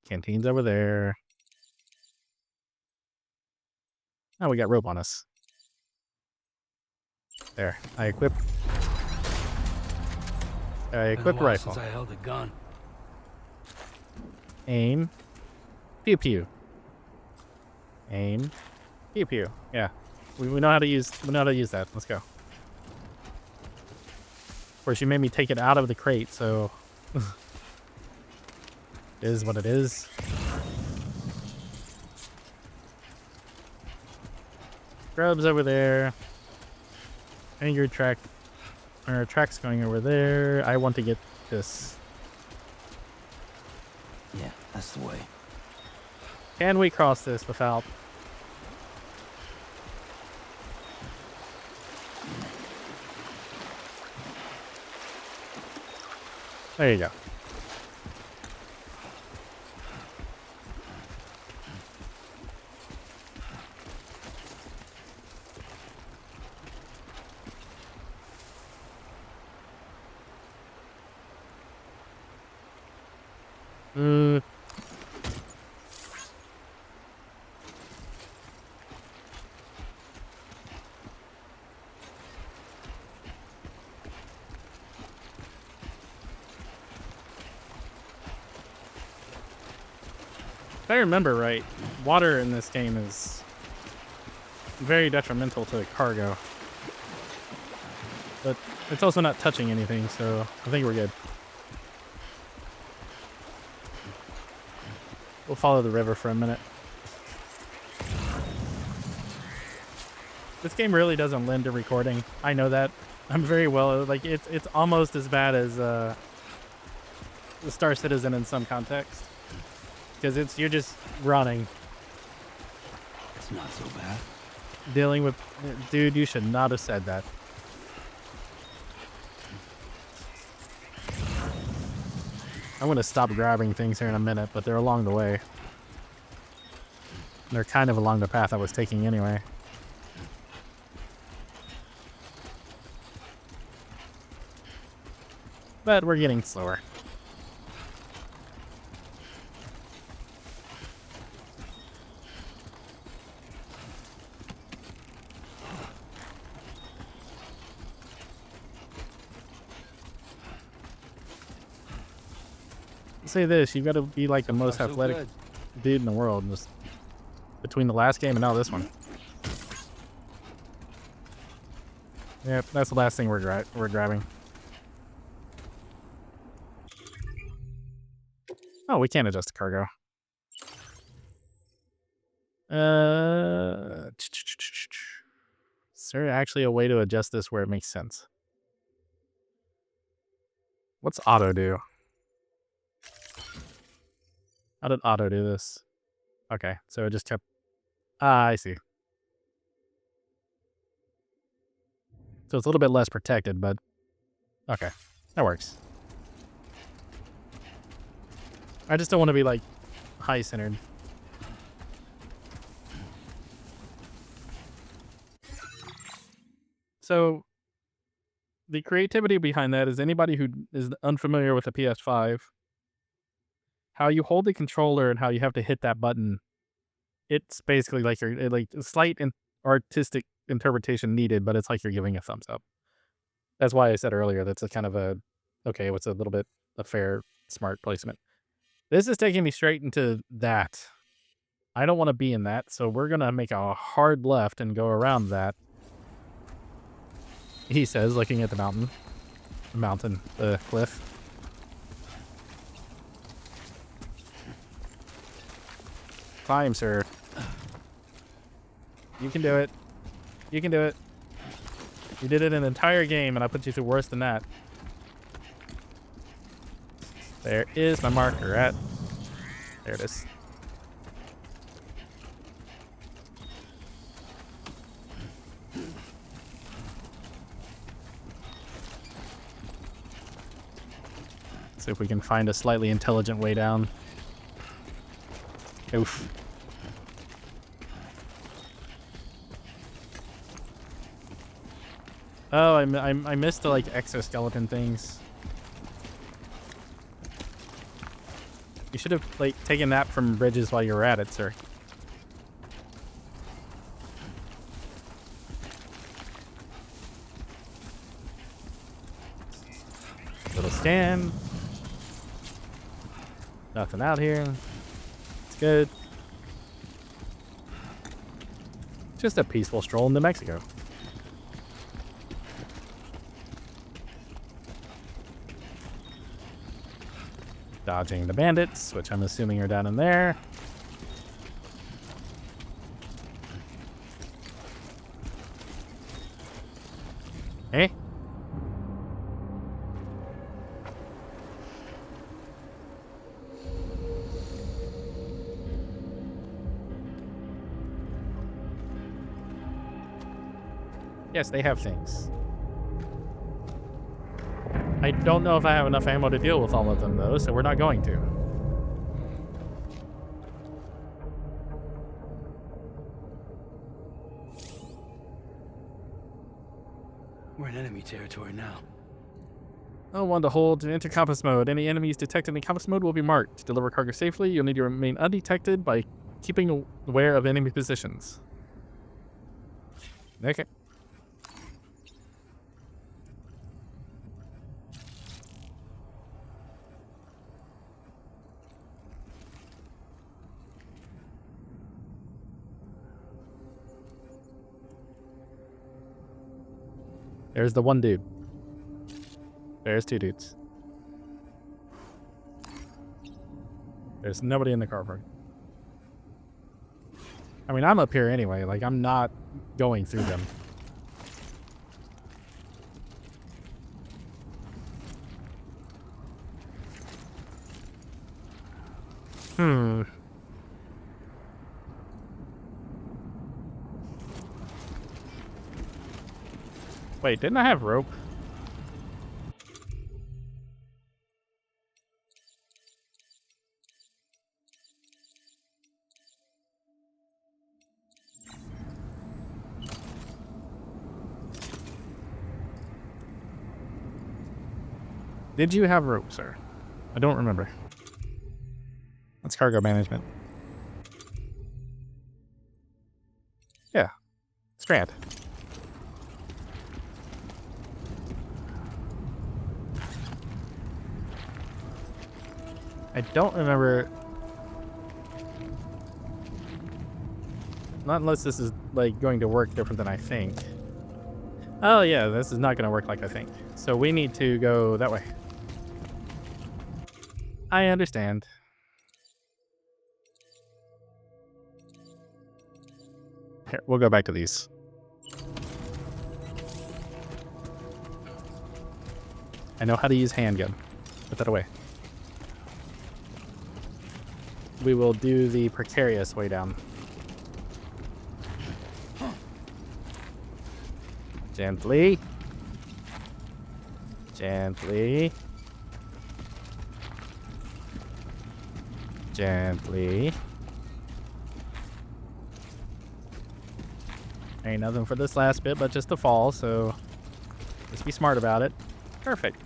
Canteens over there. Oh, we got rope on us. There. I equipped Been a while rifle. since I held a gun. Aim. Pew pew. Aim. Pew pew. Yeah. We know how to use that. Let's go. Of course, you made me take it out of the crate, so it is what it is. Grubs over there. Anger track. Our track's going over there. I want to get this. Yeah, that's the way. Can we cross this without? There you go. If I remember right, water in this game is very detrimental to the cargo. But it's also not touching anything, so I think we're good. We'll follow the river for a minute. This game really doesn't lend to recording. I know that. I'm very well, like, it's almost as bad as the Star Citizen in some context. Because you're just running. It's not so bad. Dealing with... Dude, you should not have said that. I'm going to stop grabbing things here in a minute, but they're along the way. They're kind of along the path I was taking anyway. But we're getting slower. Say this, you've got to be like the most So athletic good. dude in the world, just between the last game and now this one. Yep, that's the last thing we're grabbing. Oh, we can't adjust the cargo. Is there actually a way to adjust this where it makes sense? What's auto do? How did auto do this? Okay, so it just kept... Ah, I see. So it's a little bit less protected, but... Okay, that works. I just don't want to be, like, high-centered. So, the creativity behind that is anybody who is unfamiliar with the PS5, how you hold the controller and how you have to hit that button, it's basically like you're like a slight artistic interpretation needed, but it's like you're giving a thumbs up. That's why I said earlier that's a kind of a okay, what's a little bit a fair, smart placement. This is taking me straight into that. I don't want to be in that, so we're gonna make a hard left and go around that. He says, looking at the mountain. The cliff. Climb, sir. You can do it. You can do it. You did it an entire game, and I put you through worse than that. There is my marker at. There it is. See if we can find a slightly intelligent way down. Oof. Oh, I missed the like exoskeleton things. You should have like taken that from bridges while you were at it, sir. Little scan. Nothing out here. It's good. Just a peaceful stroll in New Mexico. Dodging the bandits, which I'm assuming are down in there. Hey. Yes, they have things. I don't know if I have enough ammo to deal with all of them, though, so we're not going to. We're in enemy territory now. Oh, one to hold in intercompass mode. Any enemies detected in compass mode will be marked. To deliver cargo safely, you'll need to remain undetected by keeping aware of enemy positions. Okay. There's the one dude. There's two dudes. There's nobody in the car park. I mean, I'm up here anyway. Like, I'm not going through them. Wait, didn't I have rope? Did you have rope, sir? I don't remember. That's cargo management. Yeah. Strand. I don't remember. Not unless this is like going to work different than I think. Oh yeah, this is not going to work like I think. So we need to go that way. I understand. Here, we'll go back to these. I know how to use handgun. Put that away. We will do the precarious way down. Gently. Gently. Gently. Ain't nothing for this last bit but just to fall, so just be smart about it. Perfect.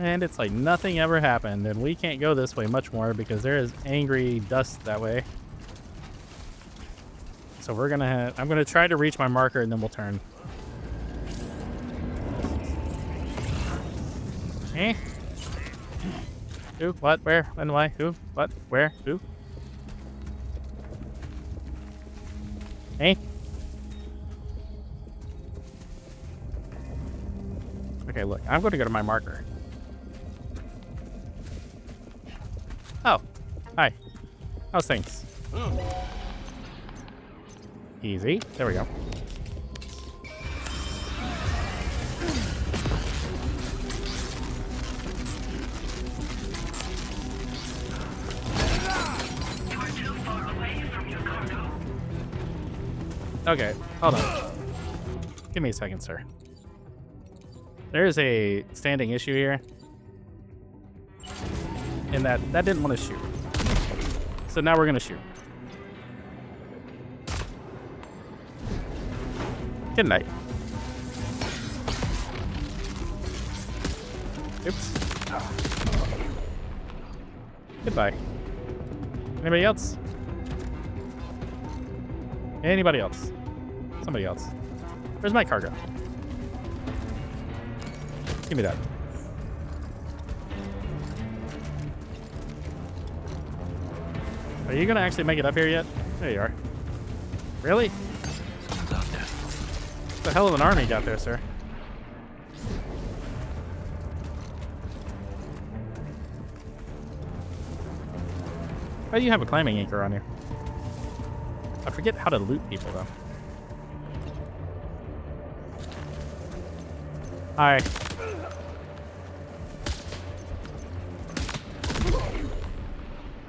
And it's like nothing ever happened, and we can't go this way much more because there is angry dust that way. So we're gonna I'm gonna try to reach my marker and then we'll turn. Who? What? Where? When? Why? Who? What? Where? Who? Hey? Okay, look. I'm going to go to my marker. Oh. Hi. How's things? Easy. There we go. You are too far away from your cargo. Okay, hold on. Give me a second, sir. There's a standing issue here. In that didn't want to shoot. So now we're going to shoot. Good night. Oops. Goodbye. Anybody else? Anybody else? Somebody else. Where's my cargo? Give me that. Are you gonna actually make it up here yet? There you are. Really? Someone's out there. What the hell of an army you got there, sir? Why do you have a climbing anchor on you? I forget how to loot people, though. Hi.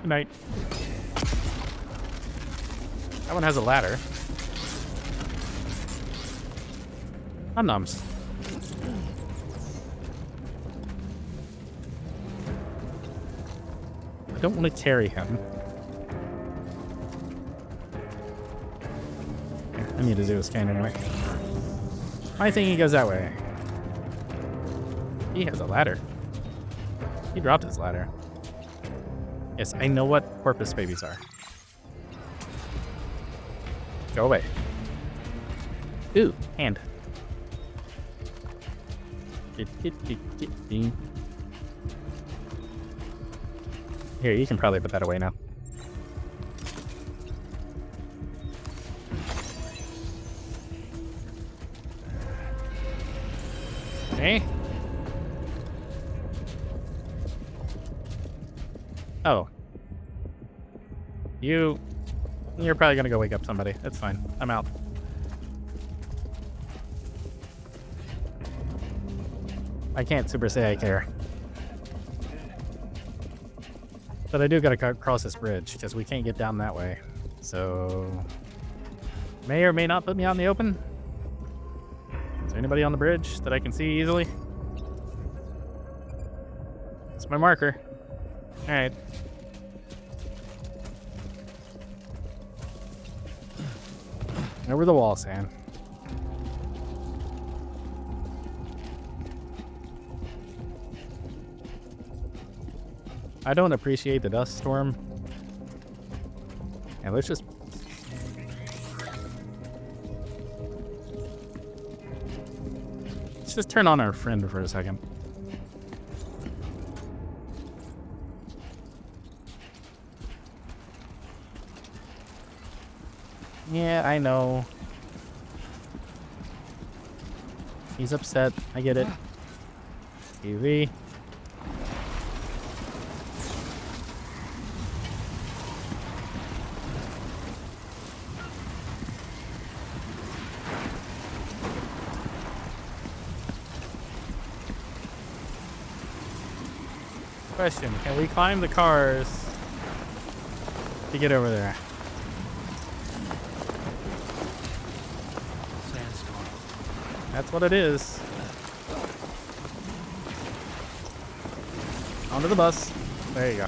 Good night. That one has a ladder. Nums. I don't want to carry him. I need to do a scan anyway. I think he goes that way. He has a ladder. He dropped his ladder. Yes, I know what porpoise babies are. Go away. Ooh, hand. Here, you can probably put that away now. Okay. Oh. You're probably gonna go wake up somebody. That's fine. I'm out. I can't super say I care. But I do gotta cross this bridge, because we can't get down that way. So... may or may not put me out in the open. Is there anybody on the bridge that I can see easily? It's my marker. Alright. Over the wall, Sam. I don't appreciate the dust storm. And let's just... let's just turn on our friend for a second. Yeah, I know. He's upset. I get it. Easy. Question, can we climb the cars to get over there? Sandstorm. That's what it is. Onto the bus. There you go.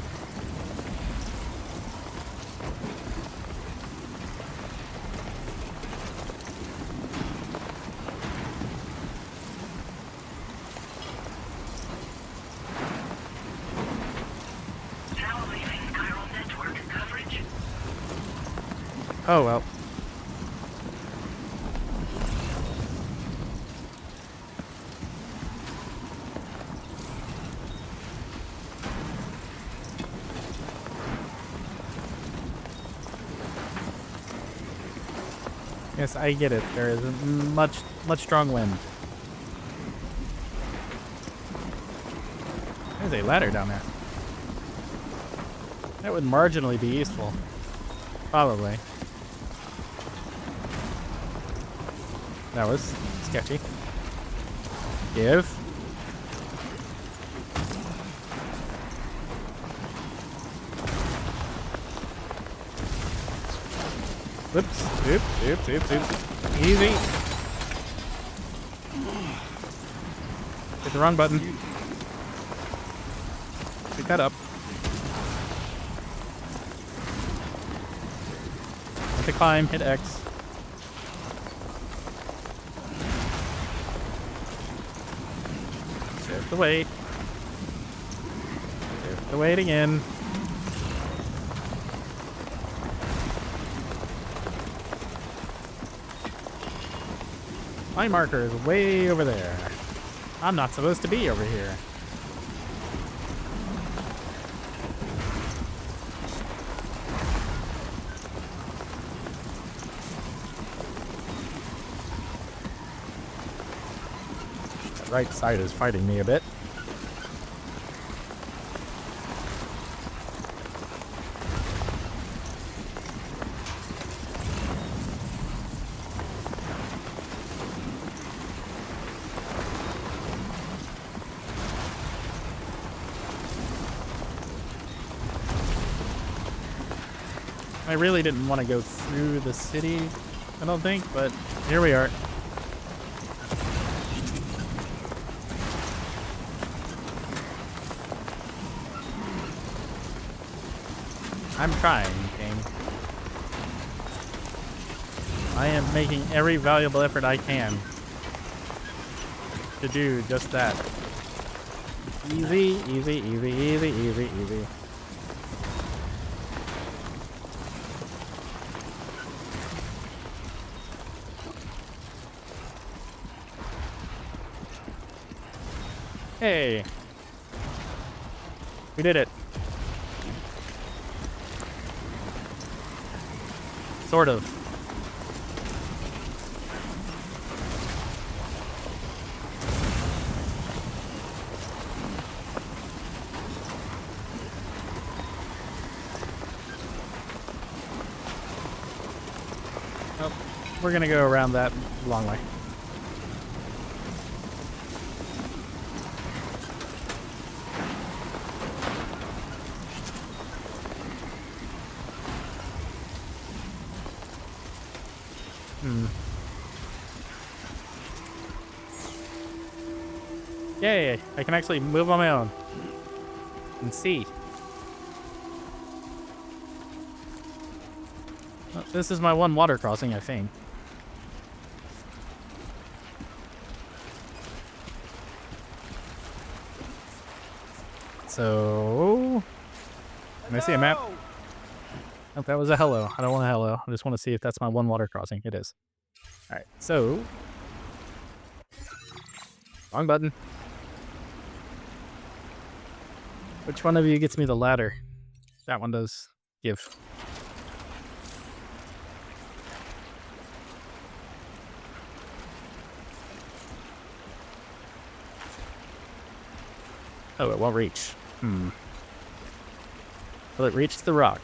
Now leaving chiral network coverage. Oh, well. Yes, I get it. There is a much strong wind. There's a ladder down there. That would marginally be useful. Probably. That was sketchy. Give. Whoops. Oops. Easy. Hit the wrong button. Pick that up. Have to climb, hit X. Shift the weight. Shift the weight again. My marker is way over there. I'm not supposed to be over here. That right side is fighting me a bit. I really didn't want to go through the city, I don't think, but here we are. I'm trying, game. I am making every valuable effort I can to do just that. Easy. Hey, we did it. Sort of. Oh, we're gonna go around that long way. Yay, I can actually move on my own and see. Well, this is my one water crossing, I think. So, can I see a map? Oh, that was a hello. I don't want a hello. I just want to see if that's my one water crossing. It is. All right, so wrong button. Which one of you gets me the ladder? That one does. Give. Oh, it won't reach. Will it reach the rock?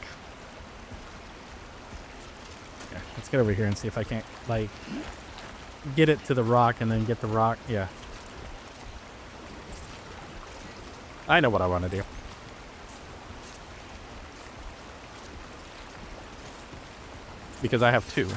Yeah, let's get over here and see if I can't, like, get it to the rock and then get the rock. Yeah. I know what I want to do. Because I have two.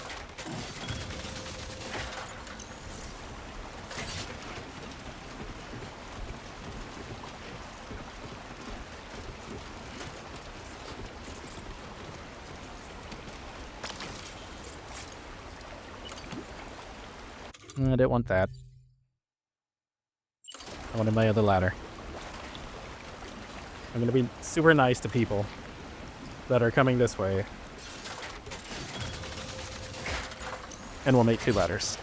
I didn't want that. I wanted my other ladder. I'm going to be super nice to people that are coming this way. And we'll make two ladders.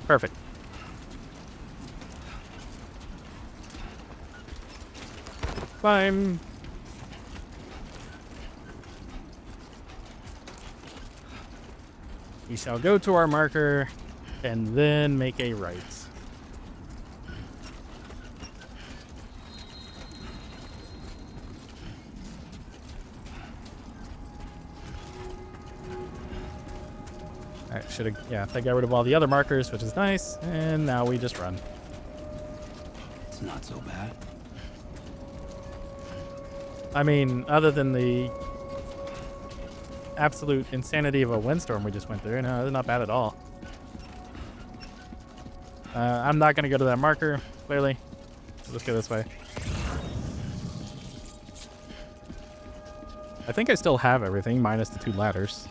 Perfect. Climb. We shall go to our marker and then make a right. Alright, that got rid of all the other markers, which is nice. And now we just run. It's not so bad. I mean, other than the absolute insanity of a windstorm we just went through, no, it's not bad at all. I'm not going to go to that marker, clearly. Let's go this way. I think I still have everything, minus the 2 ladders.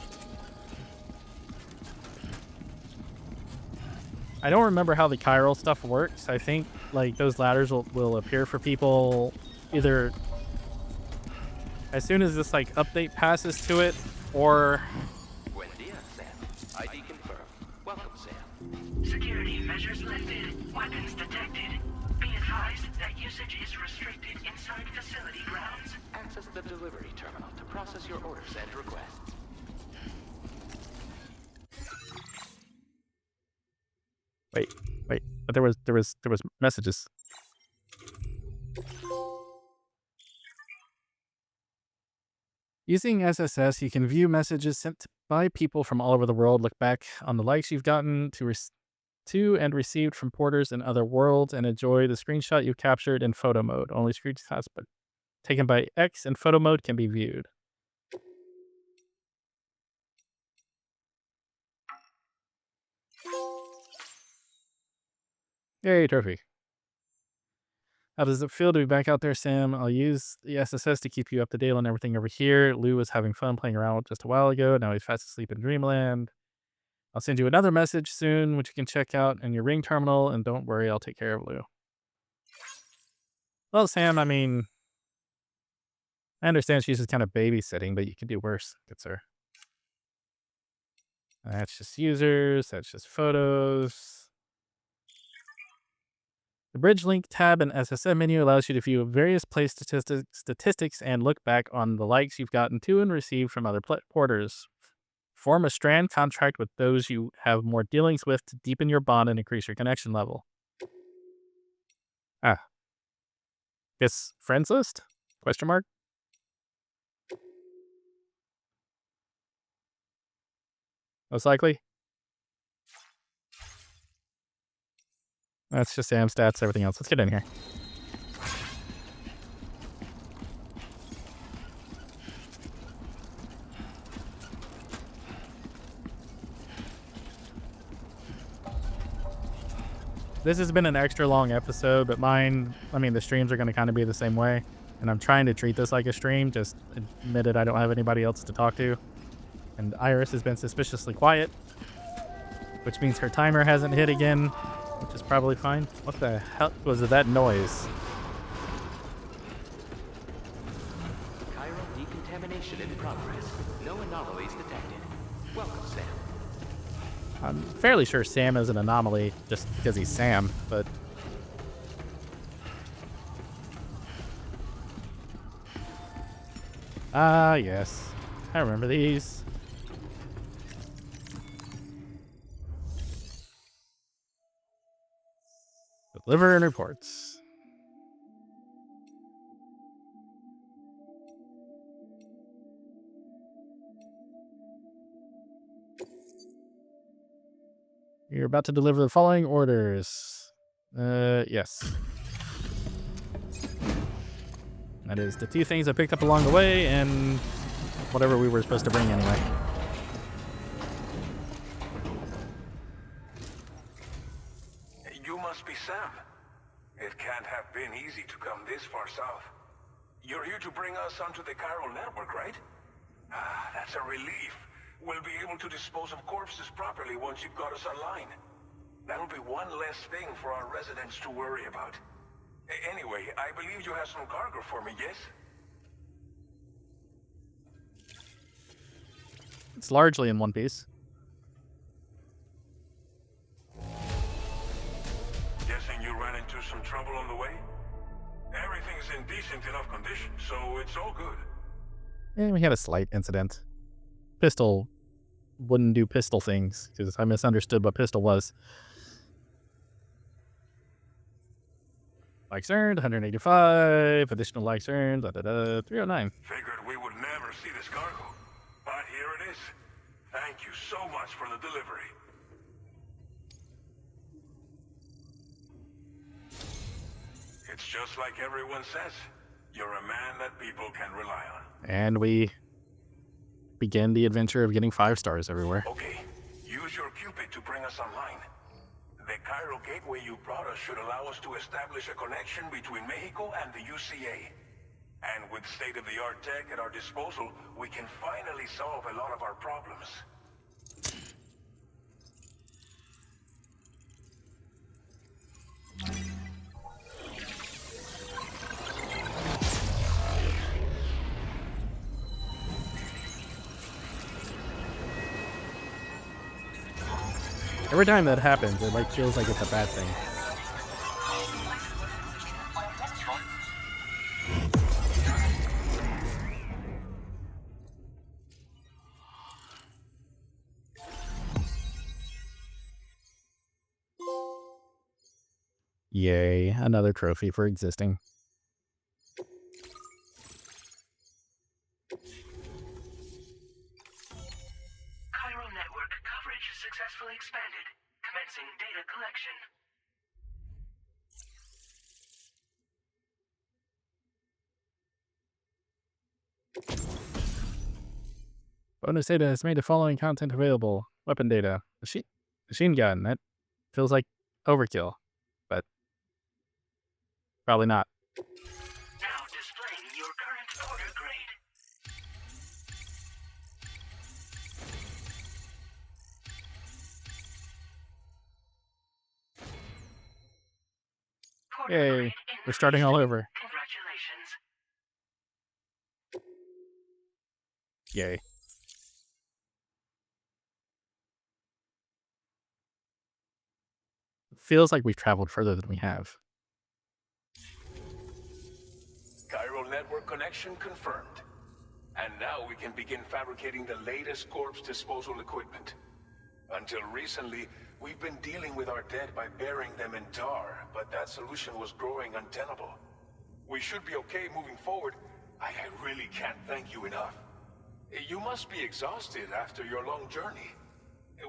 I don't remember how the chiral stuff works. I think, like, those ladders will appear for people either as soon as this, like, update passes to it, or... Buen dia, Sam. ID confirmed. Welcome, Sam. Security measures lifted. Weapons detected. Be advised that usage is restricted inside facility grounds. Access the delivery terminal to process your orders and requests. Wait. But there was messages. Using SSS, you can view messages sent by people from all over the world, look back on the likes you've gotten to and received from porters in other worlds, and enjoy the screenshot you captured in photo mode. Only screenshots taken by X in photo mode can be viewed. Yay, trophy. How does it feel to be back out there, Sam? I'll use the SSS to keep you up to date on everything over here. Lou was having fun playing around just a while ago. Now he's fast asleep in Dreamland. I'll send you another message soon, which you can check out in your Ring terminal. And don't worry, I'll take care of Lou. Well, Sam, I mean, I understand she's just kind of babysitting, but you can do worse, good sir. That's just users. That's just photos. The Bridge Link tab in SSM menu allows you to view various play statistics and look back on the likes you've gotten to and received from other porters. Form a strand contract with those you have more dealings with to deepen your bond and increase your connection level. Guess friends list? Question mark? Most likely. That's just Sam stats, everything else. Let's get in here. This has been an extra long episode, but the streams are going to kind of be the same way. And I'm trying to treat this like a stream, just admitted I don't have anybody else to talk to. And Iris has been suspiciously quiet, which means her timer hasn't hit again. Which is probably fine. What the hell was that noise? Chiral decontamination in progress. No anomalies detected. Welcome, Sam. I'm fairly sure Sam is an anomaly just because he's Sam, but... yes. I remember these. Deliver and reports. You're about to deliver the following orders. Yes. That is the 2 things I picked up along the way and whatever we were supposed to bring anyway. You must be Sam. It can't have been easy to come this far south. You're here to bring us onto the chiral network, right? Ah, that's a relief. We'll be able to dispose of corpses properly once you've got us online. That'll be one less thing for our residents to worry about. Anyway, I believe you have some cargo for me, yes? It's largely in one piece. Guessing you ran into some trouble on the way? Everything's in decent enough condition, so it's all good. And we had a slight incident. Pistol wouldn't do pistol things because I misunderstood what pistol was. Likes earned, 185. Additional likes earned, 309. Figured we would never see this cargo. But here it is. Thank you so much for the delivery. It's just like everyone says. You're a man that people can rely on. And we begin the adventure of getting 5 stars everywhere. Okay, use your Cupid to bring us online. The Cairo gateway you brought us should allow us to establish a connection between Mexico and the UCA. And with state-of-the-art tech at our disposal, we can finally solve a lot of our problems. Every time that happens, it like feels like it's a bad thing. Yay, another trophy for existing. Cairo network coverage successfully expanded. Commencing data collection. Bonus data has made the following content available. Weapon data. Machine gun. That feels like overkill, but probably not. Now displaying your current order grade. Order Yay, grade we're starting all increased. over. Congratulations. Yay. Feels like we've traveled further than we have. Cairo network connection confirmed. And now we can begin fabricating the latest corpse disposal equipment. Until recently, we've been dealing with our dead by burying them in tar, but that solution was growing untenable. We should be okay moving forward. I really can't thank you enough. You must be exhausted after your long journey.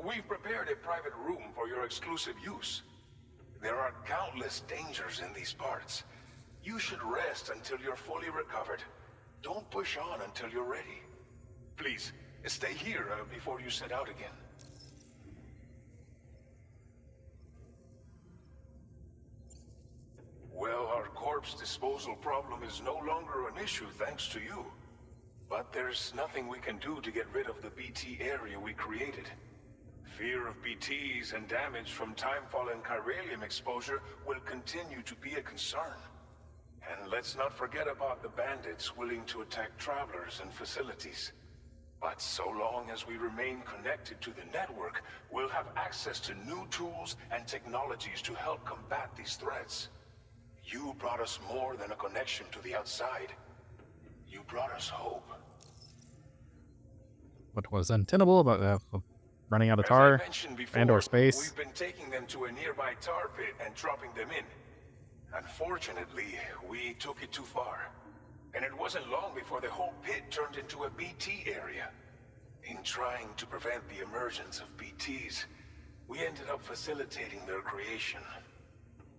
We've prepared a private room for your exclusive use. There are countless dangers in these parts. You should rest until you're fully recovered. Don't push on until you're ready. Please, stay here before you set out again. Well, our corpse disposal problem is no longer an issue thanks to you. But there's nothing we can do to get rid of the BT area we created. Fear of BTs and damage from timefall and chiralium exposure will continue to be a concern. And let's not forget about the bandits willing to attack travelers and facilities. But so long as we remain connected to the network, we'll have access to new tools and technologies to help combat these threats. You brought us more than a connection to the outside. You brought us hope. What was untenable about running out of As tar I mentioned before, and or space? we've been taking them to a nearby tar pit and dropping them in. Unfortunately, we took it too far. And it wasn't long before the whole pit turned into a BT area. In trying to prevent the emergence of BTs, we ended up facilitating their creation.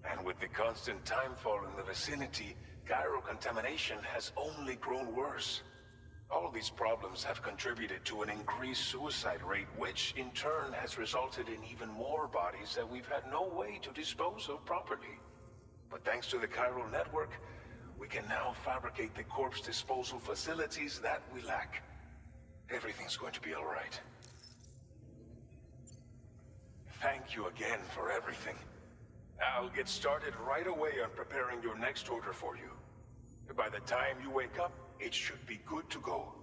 And with the constant timefall in the vicinity, gyro contamination has only grown worse. All these problems have contributed to an increased suicide rate, which in turn has resulted in even more bodies that we've had no way to dispose of properly. But thanks to the chiral network, we can now fabricate the corpse disposal facilities that we lack. Everything's going to be all right. Thank you again for everything. I'll get started right away on preparing your next order for you. By the time you wake up, it should be good to go.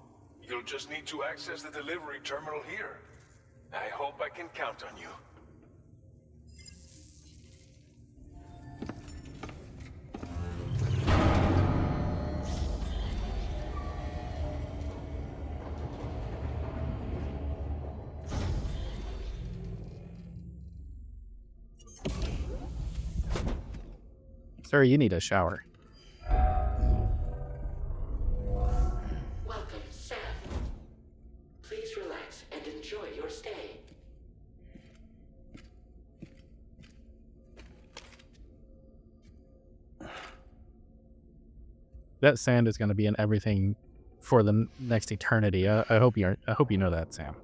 You'll just need to access the delivery terminal here. I hope I can count on you. Sir, you need a shower. Welcome, Sam. Please relax and enjoy your stay. That sand is going to be in everything for the next eternity. I hope you know that, Sam.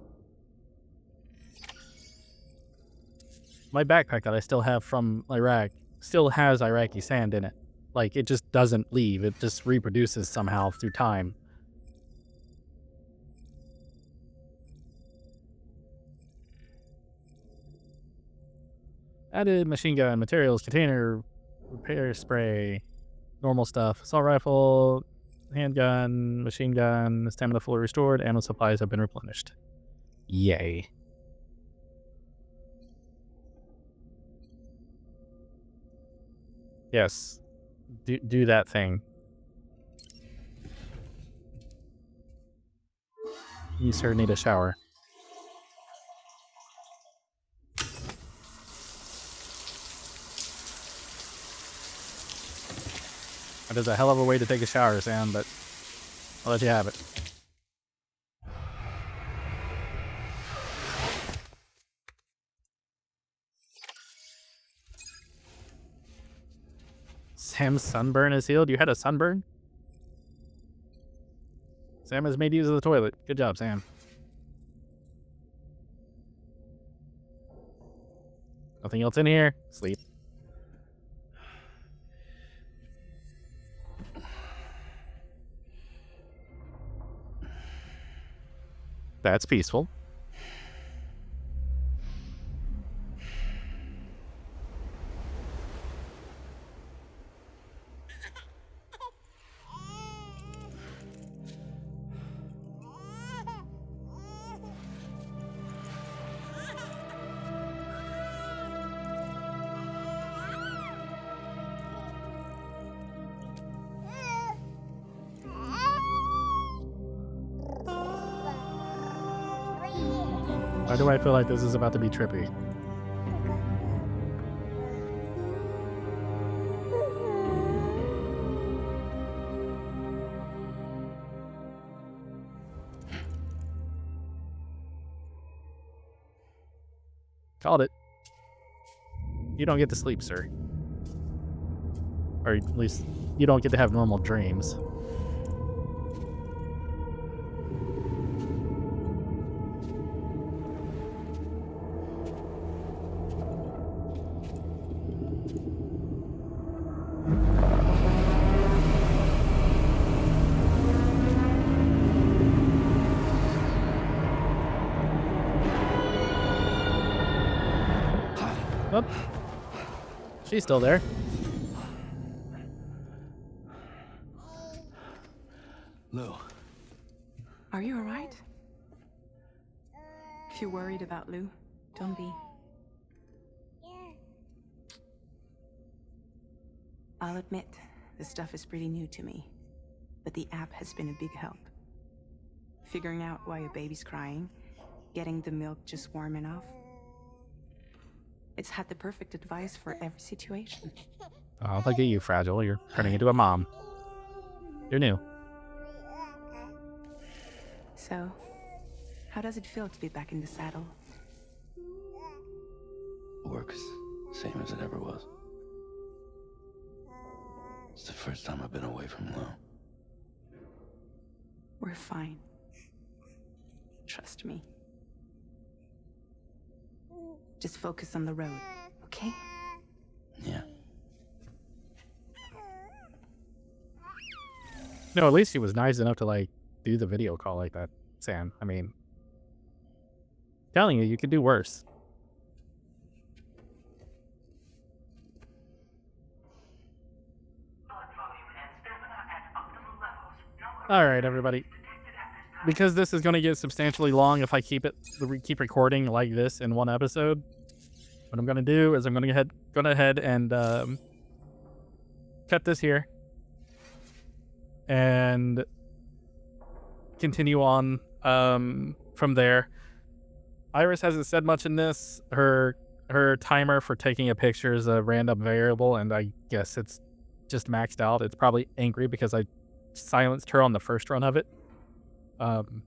My backpack that I still have from Iraq still has Iraqi sand in it. Like, it just doesn't leave. It just reproduces somehow through time. Added machine gun materials, container, repair spray, normal stuff, assault rifle, handgun, machine gun, stamina fully restored, ammo supplies have been replenished. Yay. Yes. Do that thing. You sir need a shower. That is a hell of a way to take a shower, Sam, but I'll let you have it. Sam's sunburn is healed? You had a sunburn? Sam has made use of the toilet. Good job, Sam. Nothing else in here. Sleep. That's peaceful. Why do I feel like this is about to be trippy? Called it. You don't get to sleep, sir. Or at least, you don't get to have normal dreams. Oh. She's still there. Lou. Are you alright? If you're worried about Lou, don't be. I'll admit, this stuff is pretty new to me, but the app has been a big help. Figuring out why a baby's crying, getting the milk just warm enough. It's had the perfect advice for every situation. Oh, look at you, Fragile. You're turning into a mom. You're new. So, how does it feel to be back in the saddle? Works same as it ever was. It's the first time I've been away from Lou. We're fine. Trust me. Just focus on the road, okay? Yeah. No, at least she was nice enough to, like, do the video call like that, Sam. I mean, telling you could do worse. All right, everybody. Because this is going to get substantially long if I keep recording like this in one episode, what I'm going to do is I'm going to go ahead and cut this here and continue on from there. Iris hasn't said much in this. Her timer for taking a picture is a random variable, and I guess it's just maxed out. It's probably angry because I silenced her on the first run of it. Um,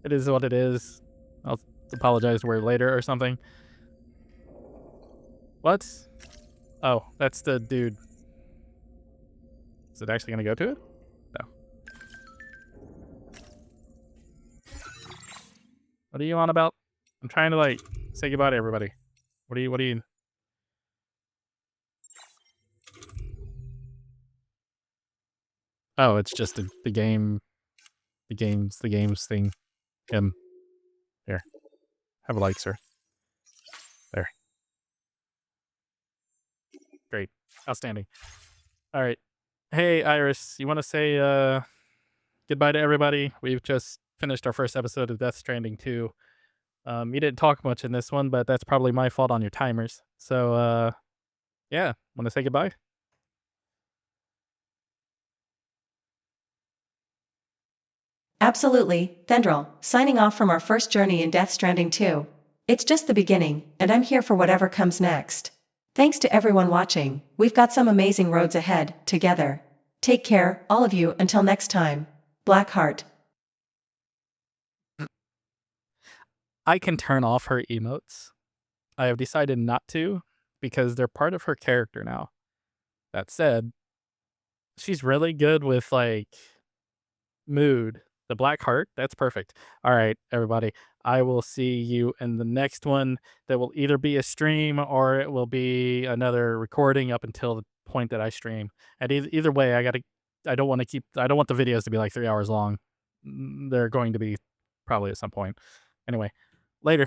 it is what it is. I'll apologize to her later or something. What? Oh, that's the dude. Is it actually going to go to it? No. What are you on about? I'm trying to, like, say goodbye to everybody. What are you... Oh, it's just the game, the games thing. Him. Here. Have a like, sir. There. Great. Outstanding. All right. Hey, Iris, you want to say goodbye to everybody? We've just finished our first episode of Death Stranding 2. You didn't talk much in this one, but that's probably my fault on your timers. So, yeah, want to say goodbye? Absolutely, Thendril, signing off from our first journey in Death Stranding 2. It's just the beginning, and I'm here for whatever comes next. Thanks to everyone watching, we've got some amazing roads ahead, together. Take care, all of you, until next time. Blackheart. I can turn off her emotes. I have decided not to because they're part of her character now. That said, she's really good with, like, mood. The black heart, that's perfect. All right, everybody. I will see you in the next one. That will either be a stream or it will be another recording up until the point that I stream. And either way, I don't want the videos to be like 3 hours long. They're going to be probably at some point. Anyway, later.